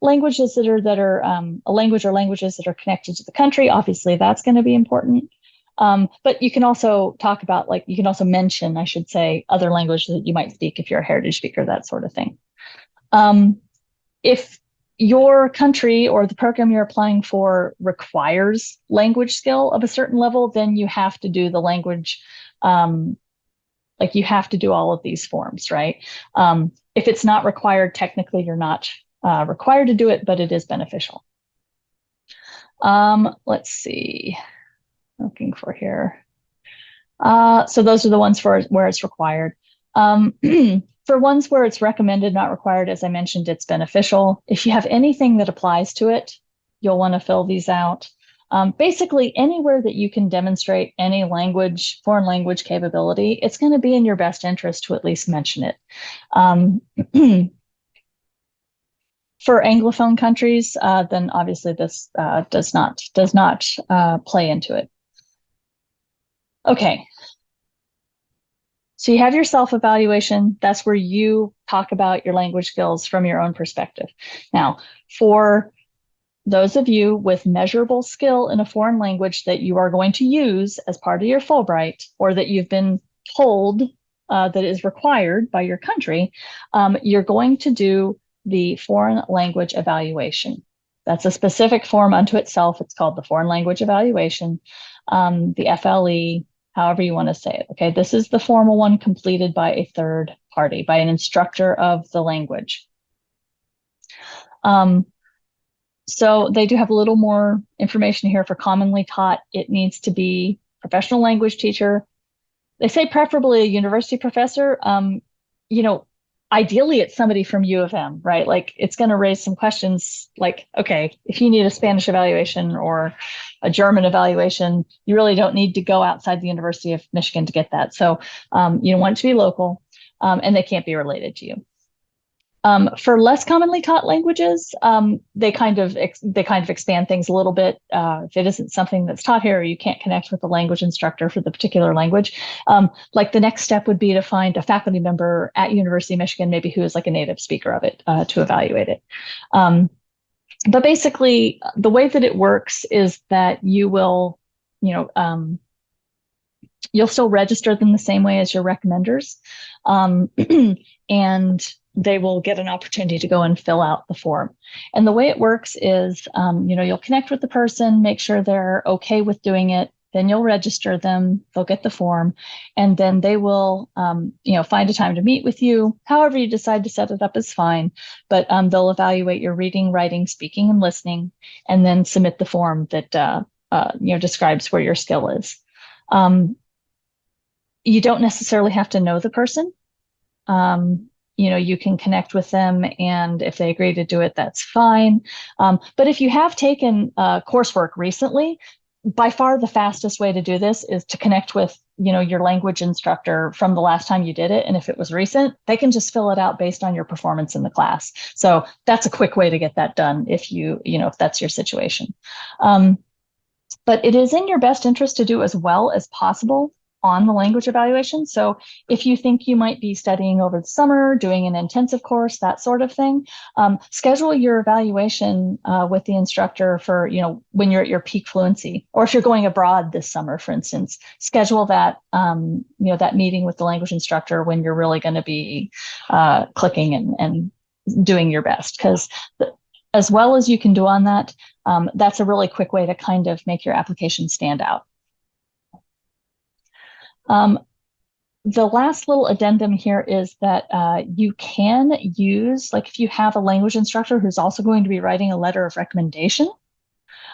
languages that are a language or languages that are connected to the country, obviously that's going to be important. But you can also talk about, you can also mention, I should say, other languages that you might speak if you're a heritage speaker, that sort of thing. If your country or the program you're applying for requires language skill of a certain level, then you have to do the language, like you have to do all of these forms, right? If it's not required, technically you're not required to do it, but it is beneficial. Let's see, looking for here. So those are the ones for where it's required. For ones where it's recommended, not required, as I mentioned, it's beneficial. If you have anything that applies to it, you'll want to fill these out. Basically, anywhere that you can demonstrate any language, foreign language capability, it's going to be in your best interest to at least mention it. For Anglophone countries, then obviously this does not play into it. Okay. So you have your self-evaluation. That's where you talk about your language skills from your own perspective. Now, for those of you with measurable skill in a foreign language that you are going to use as part of your Fulbright, or that you've been told that is required by your country, you're going to do the foreign language evaluation. That's a specific form unto itself. It's called the foreign language evaluation, the FLE, however you want to say it. Okay, this is the formal one completed by a third party, by an instructor of the language. So they do have a little more information here for commonly taught. It needs to be professional language teacher. They say preferably a university professor. You know, ideally it's somebody from U of M, right? Like it's going to raise some questions like, okay, if you need a Spanish evaluation or a German evaluation, you really don't need to go outside the University of Michigan to get that. So you want it to be local, and they can't be related to you. For less commonly taught languages, they kind of expand things a little bit. If it isn't something that's taught here, or you can't connect with the language instructor for the particular language, like the next step would be to find a faculty member at University of Michigan, maybe who is like a native speaker of it, to evaluate it. But basically, the way that it works is that you will, you'll still register them the same way as your recommenders, and they will get an opportunity to go and fill out the form. And the way it works is, you'll connect with the person, make sure they're okay with doing it. Then you'll register them, they'll get the form, and then they will, find a time to meet with you. However you decide to set it up is fine, but they'll evaluate your reading, writing, speaking, and listening, and then submit the form that, describes where your skill is. You don't necessarily have to know the person. You can connect with them, and if they agree to do it, that's fine. But if you have taken coursework recently, by far the fastest way to do this is to connect with, your language instructor from the last time you did it. And if it was recent, they can just fill it out based on your performance in the class. So that's a quick way to get that done if if that's your situation. But it is in your best interest to do as well as possible on the language evaluation. So if you think you might be studying over the summer, doing an intensive course, that sort of thing, schedule your evaluation with the instructor for, when you're at your peak fluency, or if you're going abroad this summer, for instance, schedule that, that meeting with the language instructor when you're really going to be clicking and doing your best. Because as well as you can do on that, that's a really quick way to kind of make your application stand out. The last little addendum here is that you can use, like if you have a language instructor who's also going to be writing a letter of recommendation,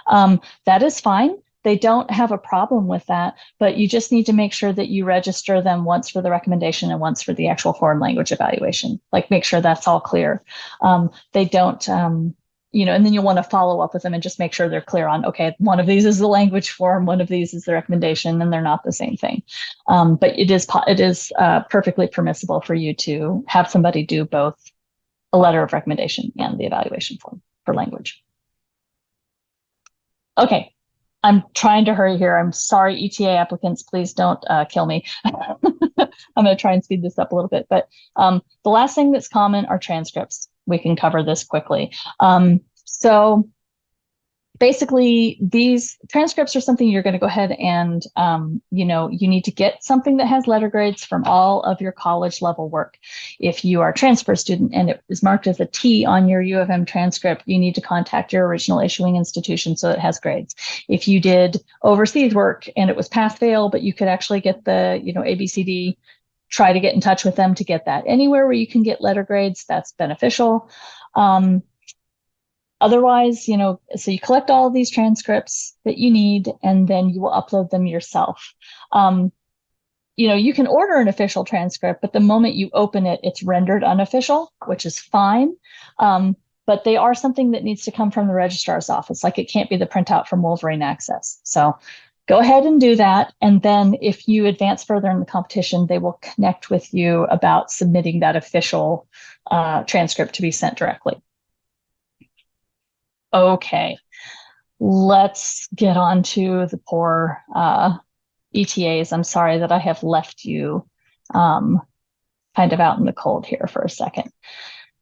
that is fine. They don't have a problem with that, but you just need to make sure that you register them once for the recommendation and once for the actual foreign language evaluation. Like make sure that's all clear. They don't, and then you'll want to follow up with them and just make sure they're clear on, okay, one of these is the language form, one of these is the recommendation, and they're not the same thing. But it is perfectly permissible for you to have somebody do both a letter of recommendation and the evaluation form for language. Okay, I'm trying to hurry here. I'm sorry, ETA applicants, please don't kill me. I'm going to try and speed this up a little bit. But the last thing that's common are transcripts. We can cover this quickly. So basically, these transcripts are something you're going to go ahead and, you need to get something that has letter grades from all of your college level work. If you are a transfer student and it is marked as a T on your U of M transcript, you need to contact your original issuing institution so it has grades. If you did overseas work and it was pass fail, but you could actually get the, ABCD, try to get in touch with them to get that. Anywhere where you can get letter grades, that's beneficial. Otherwise, so you collect all of these transcripts that you need, and then you will upload them yourself. You can order an official transcript, but the moment you open it, it's rendered unofficial, which is fine. But they are something that needs to come from the registrar's office. Like, it can't be the printout from Wolverine Access. So go ahead and do that. And then if you advance further in the competition, they will connect with you about submitting that official transcript to be sent directly. Okay, let's get on to the poor ETAs. I'm sorry that I have left you kind of out in the cold here for a second.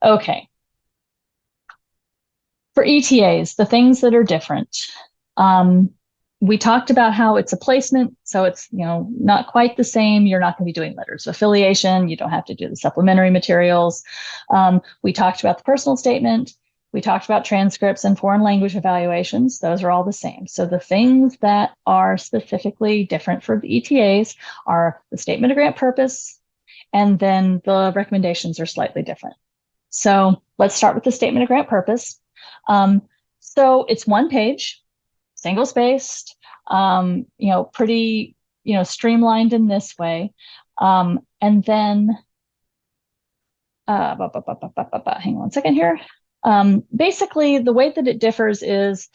Okay. For ETAs, the things that are different. We talked about how it's a placement, so it's not quite the same. You're not going to be doing letters of affiliation. You don't have to do the supplementary materials. We talked about the personal statement. We talked about transcripts and foreign language evaluations. Those are all the same. So the things that are specifically different for the ETAs are the statement of grant purpose, and then the recommendations are slightly different. So let's start with the statement of grant purpose. So it's one page, single spaced, pretty, streamlined in this way. And then, hang on one second here. Basically, the way that it differs is,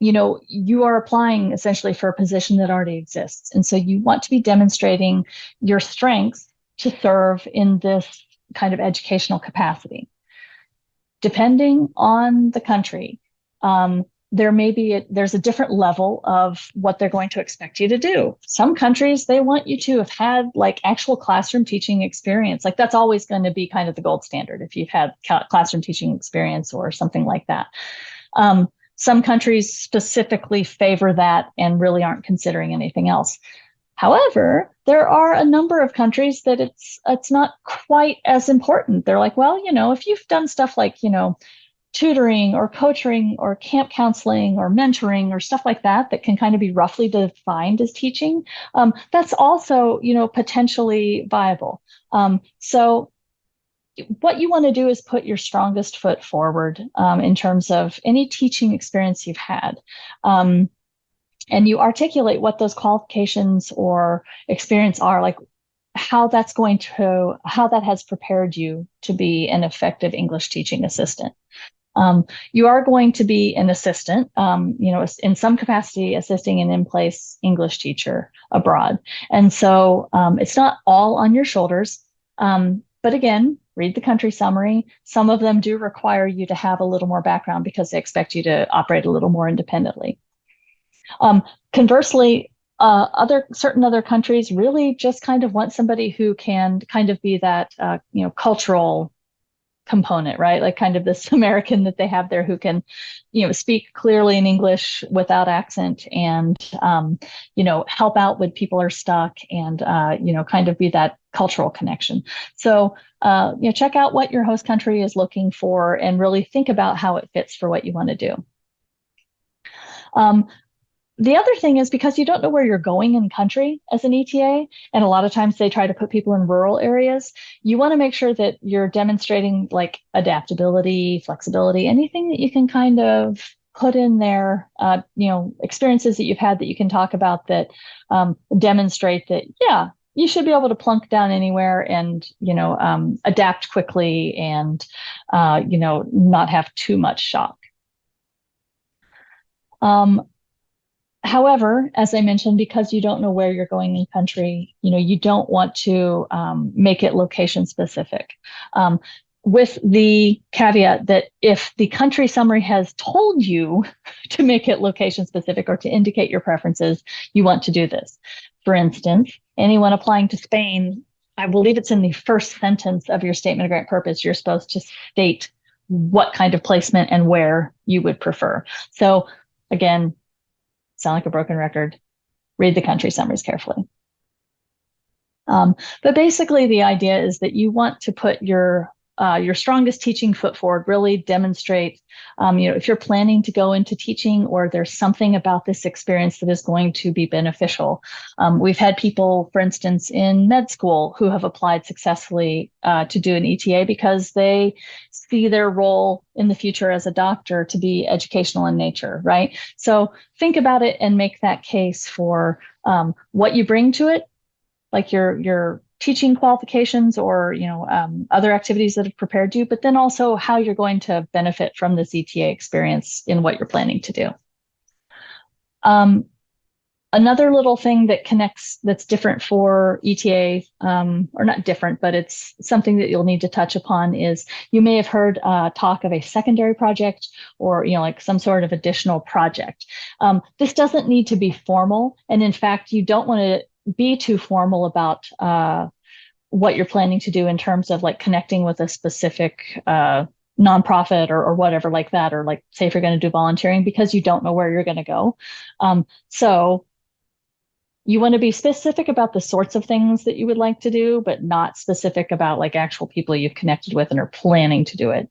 you are applying essentially for a position that already exists. And so you want to be demonstrating your strengths to serve in this kind of educational capacity. Depending on the country, there's a different level of what they're going to expect you to do. Some countries, they want you to have had like actual classroom teaching experience. Like, that's always going to be kind of the gold standard if you've had classroom teaching experience or something like that. Some countries specifically favor that and really aren't considering anything else. However, there are a number of countries that it's not quite as important. They're like, well, if you've done stuff like, tutoring or coaching or camp counseling or mentoring or stuff like that can kind of be roughly defined as teaching, that's also, potentially viable. So what you want to do is put your strongest foot forward in terms of any teaching experience you've had. And you articulate what those qualifications or experience are, like how that has prepared you to be an effective English teaching assistant. You are going to be an assistant, in some capacity, assisting an in-place English teacher abroad. And so it's not all on your shoulders. But again, read the country summary. Some of them do require you to have a little more background because they expect you to operate a little more independently. Conversely, certain other countries really just kind of want somebody who can kind of be that, cultural component, right? Like kind of this American that they have there who can, speak clearly in English without accent and, help out when people are stuck and, kind of be that cultural connection. So, check out what your host country is looking for and really think about how it fits for what you want to do. The other thing is, because you don't know where you're going in country as an ETA, and a lot of times they try to put people in rural areas, you want to make sure that you're demonstrating like adaptability, flexibility, anything that you can kind of put in there, experiences that you've had that you can talk about that demonstrate that, yeah, you should be able to plunk down anywhere and, adapt quickly and, not have too much shock. However, as I mentioned, because you don't know where you're going in country, you don't want to make it location specific. With the caveat that if the country summary has told you to make it location specific or to indicate your preferences, you want to do this. For instance, anyone applying to Spain, I believe it's in the first sentence of your statement of grant purpose, you're supposed to state what kind of placement and where you would prefer. So again, sound like a broken record, read the country summaries carefully. But basically the idea is that you want to put your strongest teaching foot forward, really demonstrate, if you're planning to go into teaching or there's something about this experience that is going to be beneficial. We've had people, for instance, in med school who have applied successfully to do an ETA because they see their role in the future as a doctor to be educational in nature, right? So think about it and make that case for what you bring to it, like your teaching qualifications or other activities that have prepared you, but then also how you're going to benefit from this ETA experience in what you're planning to do. Another little thing that connects that's different for ETA, or not different, but it's something that you'll need to touch upon is you may have heard talk of a secondary project or like some sort of additional project. This doesn't need to be formal, and in fact, you don't want to be too formal about what you're planning to do in terms of like connecting with a specific nonprofit or whatever like that, or like say if you're going to do volunteering, because you don't know where you're going to go. So you want to be specific about the sorts of things that you would like to do, but not specific about like actual people you've connected with and are planning to do it.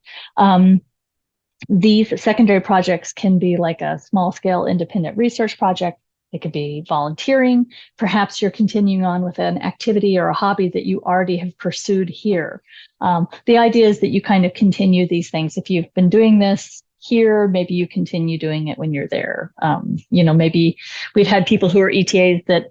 These secondary projects can be like a small scale independent research project. It could be volunteering. Perhaps you're continuing on with an activity or a hobby that you already have pursued here. The idea is that you kind of continue these things. If you've been doing this here, maybe you continue doing it when you're there. Maybe we've had people who are ETAs that,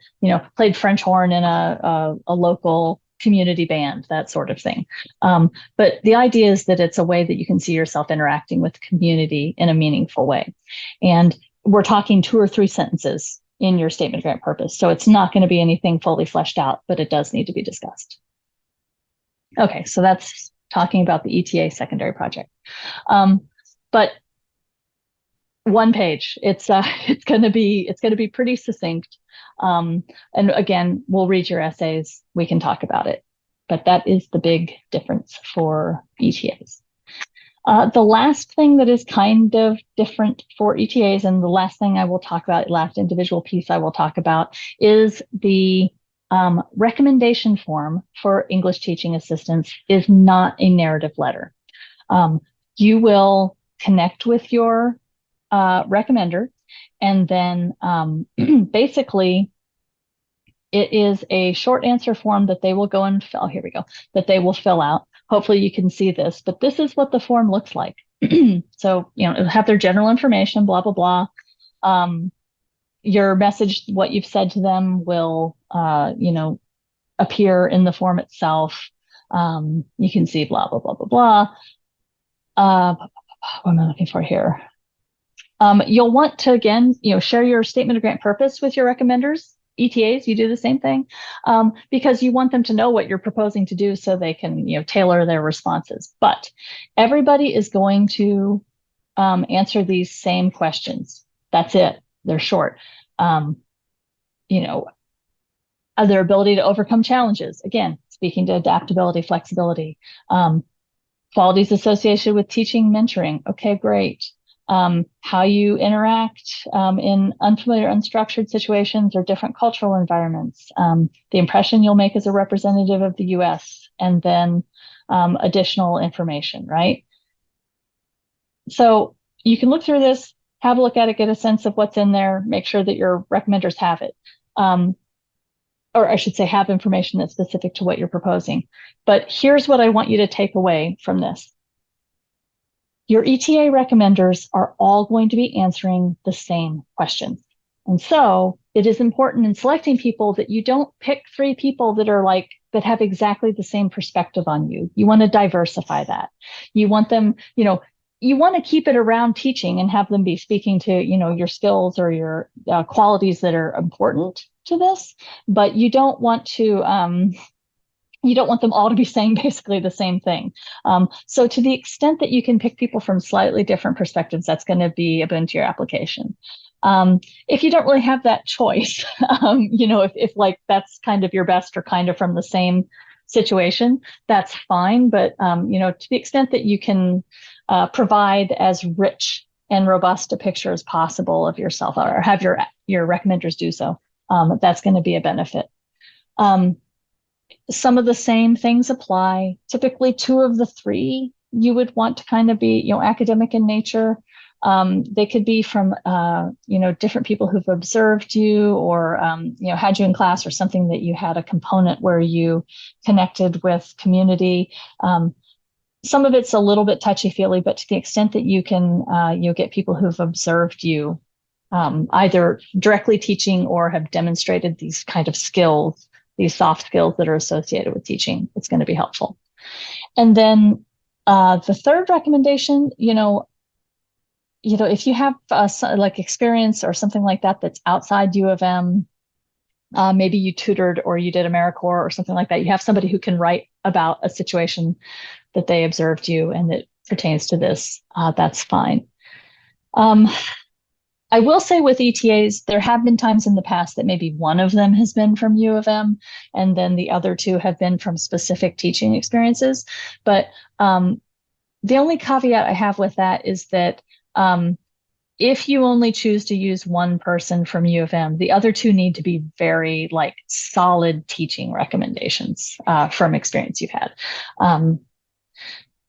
played French horn in a local community band, that sort of thing. But the idea is that it's a way that you can see yourself interacting with the community in a meaningful way. And we're talking 2 or 3 sentences in your statement of grant purpose. So it's not going to be anything fully fleshed out, but it does need to be discussed. Okay, so that's talking about the ETA secondary project. But 1 page, it's going to be pretty succinct. And again, we'll read your essays. We can talk about it. But that is the big difference for ETAs. The last thing that is kind of different for ETAs, and the last thing I will talk about, last individual piece I will talk about, is the recommendation form for English teaching assistants is not a narrative letter. You will connect with your recommender, and then basically it is a short answer form that they will go and fill. Here we go. That they will fill out. Hopefully you can see this, but this is what the form looks like. So, it'll have their general information, blah, blah, blah. Your message, what you've said to them will, appear in the form itself. You can see blah, blah, blah, blah, blah. What am I looking for here? You'll want to, again, share your statement of grant purpose with your recommenders. ETAs, you do the same thing, because you want them to know what you're proposing to do so they can, tailor their responses. But everybody is going to answer these same questions. That's it. They're short. Their ability to overcome challenges. Again, speaking to adaptability, flexibility, qualities associated with teaching, mentoring. Okay, great. How you interact in unfamiliar, unstructured situations or different cultural environments, the impression you'll make as a representative of the U.S., and then additional information, right? So you can look through this, have a look at it, get a sense of what's in there, make sure that your recommenders have it. Or I should say have information that's specific to what you're proposing. But here's what I want you to take away from this. Your ETA recommenders are all going to be answering the same questions. And so it is important in selecting people that you don't pick 3 people that have exactly the same perspective on you. You want to diversify that. You want them, you want to keep it around teaching and have them be speaking to, your skills or your qualities that are important to this, but you don't want to, you don't want them all to be saying basically the same thing. So to the extent that you can pick people from slightly different perspectives, that's going to be a boon to your application. If you don't really have that choice, if like that's kind of your best or kind of from the same situation, that's fine. But, to the extent that you can provide as rich and robust a picture as possible of yourself, or have your recommenders do so. That's going to be a benefit. Some of the same things apply. Typically, two of the three you would want to kind of be, academic in nature. They could be from, different people who've observed you or, had you in class, or something that you had a component where you connected with community. Some of it's a little bit touchy-feely, but to the extent that you can, get people who've observed you, either directly teaching or have demonstrated these kind of skills, these soft skills that are associated with teaching, it's going to be helpful. And then the third recommendation, if you have like experience or something like that that's outside U of M, maybe you tutored or you did AmeriCorps or something like that, you have somebody who can write about a situation that they observed you and that pertains to this, that's fine. I will say with ETAs, there have been times in the past that maybe one of them has been from U of M, and then the other two have been from specific teaching experiences. But the only caveat I have with that is that if you only choose to use one person from U of M, the other two need to be very solid teaching recommendations from experience you've had.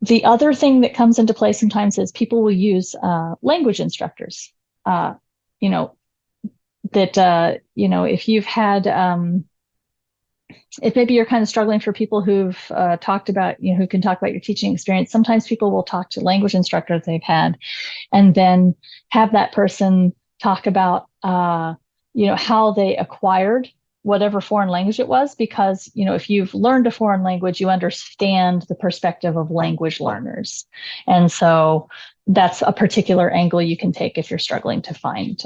The other thing that comes into play sometimes is people will use language instructors. If you've had, if maybe you're kind of struggling for people who've talked about, who can talk about your teaching experience, sometimes people will talk to language instructors they've had and then have that person talk about, how they acquired whatever foreign language it was, because, if you've learned a foreign language, you understand the perspective of language learners. And so that's a particular angle you can take if you're struggling to find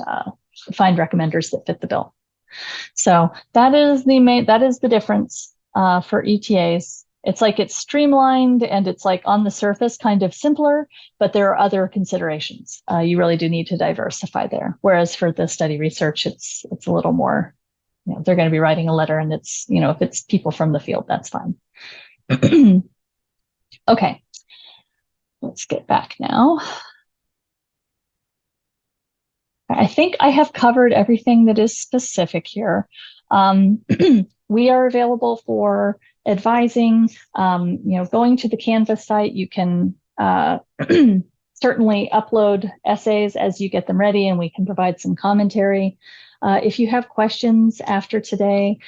recommenders that fit the bill. So that is the difference for ETAs. It's streamlined and it's on the surface kind of simpler, but there are other considerations. You really do need to diversify there. Whereas for the study research, it's a little more, they're going to be writing a letter and it's, if it's people from the field, that's fine. Okay, let's get back now. I think I have covered everything that is specific here. We are available for advising, going to the Canvas site. You can certainly upload essays as you get them ready, and we can provide some commentary. If you have questions after today,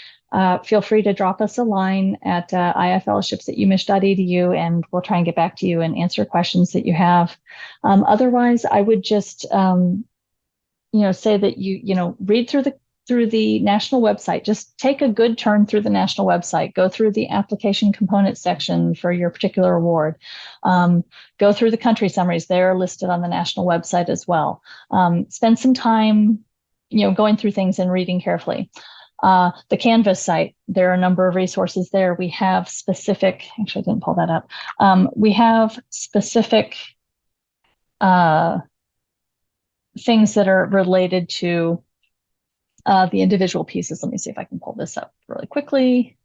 feel free to drop us a line at ifellowships@umich.edu, and we'll try and get back to you and answer questions that you have. Otherwise, I would just say that you read through the national website. Just take a good turn through the national website. Go through the application component section for your particular award. Go through the country summaries. They're listed on the national website as well. Spend some time going through things and reading carefully. The Canvas site, there are a number of resources there. We have specific, actually I didn't pull that up. We have specific things that are related to the individual pieces. Let me see if I can pull this up really quickly.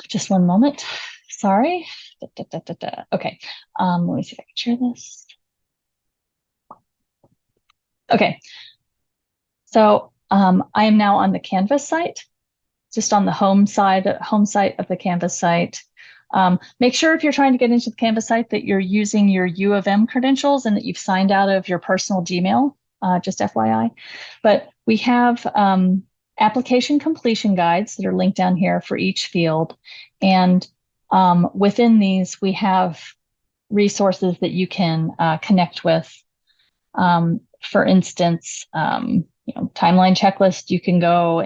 Just one moment. Sorry. Okay. Let me see if I can share this. Okay. So I am now on the Canvas site, just on the home site of the Canvas site. Make sure if you're trying to get into the Canvas site that you're using your U of M credentials and that you've signed out of your personal Gmail, just FYI. But we have application completion guides that are linked down here for each field. And within these, we have resources that you can connect with. For instance, timeline checklist, you can go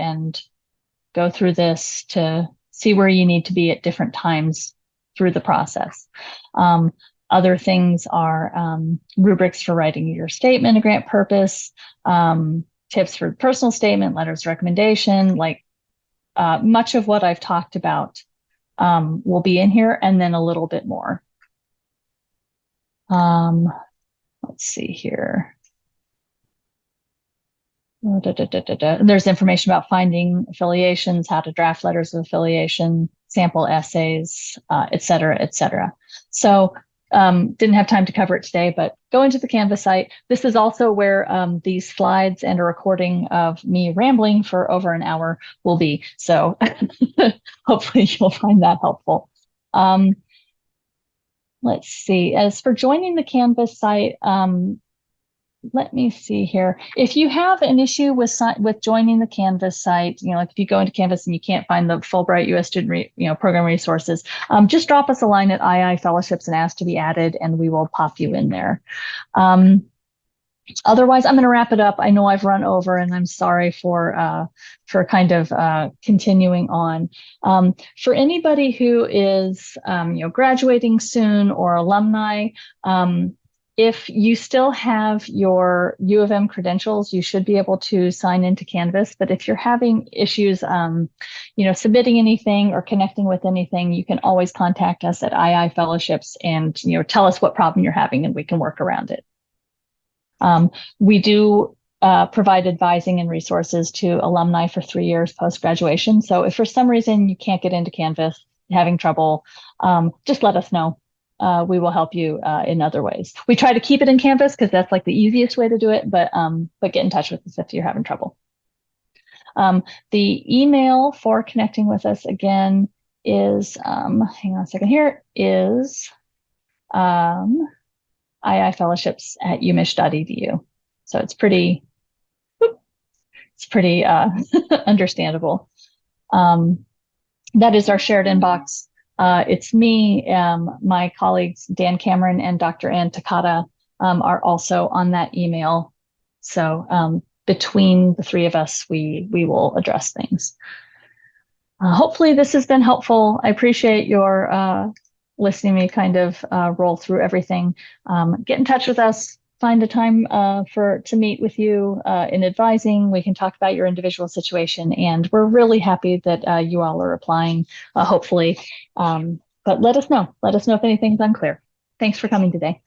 through this to see where you need to be at different times through the process. Other things are rubrics for writing your statement of grant purpose, tips for personal statement, letters of recommendation, much of what I've talked about will be in here, and then a little bit more. Let's see here. There's information about finding affiliations, how to draft letters of affiliation, sample essays, et cetera, et cetera. So didn't have time to cover it today, but go into the Canvas site. This is also where these slides and a recording of me rambling for over an hour will be. So hopefully you'll find that helpful. Let's see. As for joining the Canvas site, let me see here. If you have an issue with joining the Canvas site, like if you go into Canvas and you can't find the Fulbright U.S. Student Program resources, just drop us a line at II Fellowships and ask to be added, and we will pop you in there. Otherwise, I'm going to wrap it up. I know I've run over, and I'm sorry for kind of continuing on. For anybody who is graduating soon or alumni, if you still have your U of M credentials, you should be able to sign into Canvas. But if you're having issues, submitting anything or connecting with anything, you can always contact us at II Fellowships and tell us what problem you're having, and we can work around it. We do provide advising and resources to alumni for 3 years post-graduation. So if for some reason you can't get into Canvas, you're having trouble, just let us know. We will help you in other ways. We try to keep it in Canvas because that's like the easiest way to do it, but get in touch with us if you're having trouble. The email for connecting with us again is, hang on a second here, is iifellowships@umich.edu. So it's pretty understandable. That is our shared inbox. It's me, my colleagues, Dan Cameron and Dr. Ann Takata are also on that email. So between the three of us, we will address things. Hopefully this has been helpful. I appreciate your listening to me kind of roll through everything. Get in touch with us. Find a time to meet with you in advising. We can talk about your individual situation, and we're really happy that you all are applying, hopefully. But let us know. Let us know if anything's unclear. Thanks for coming today.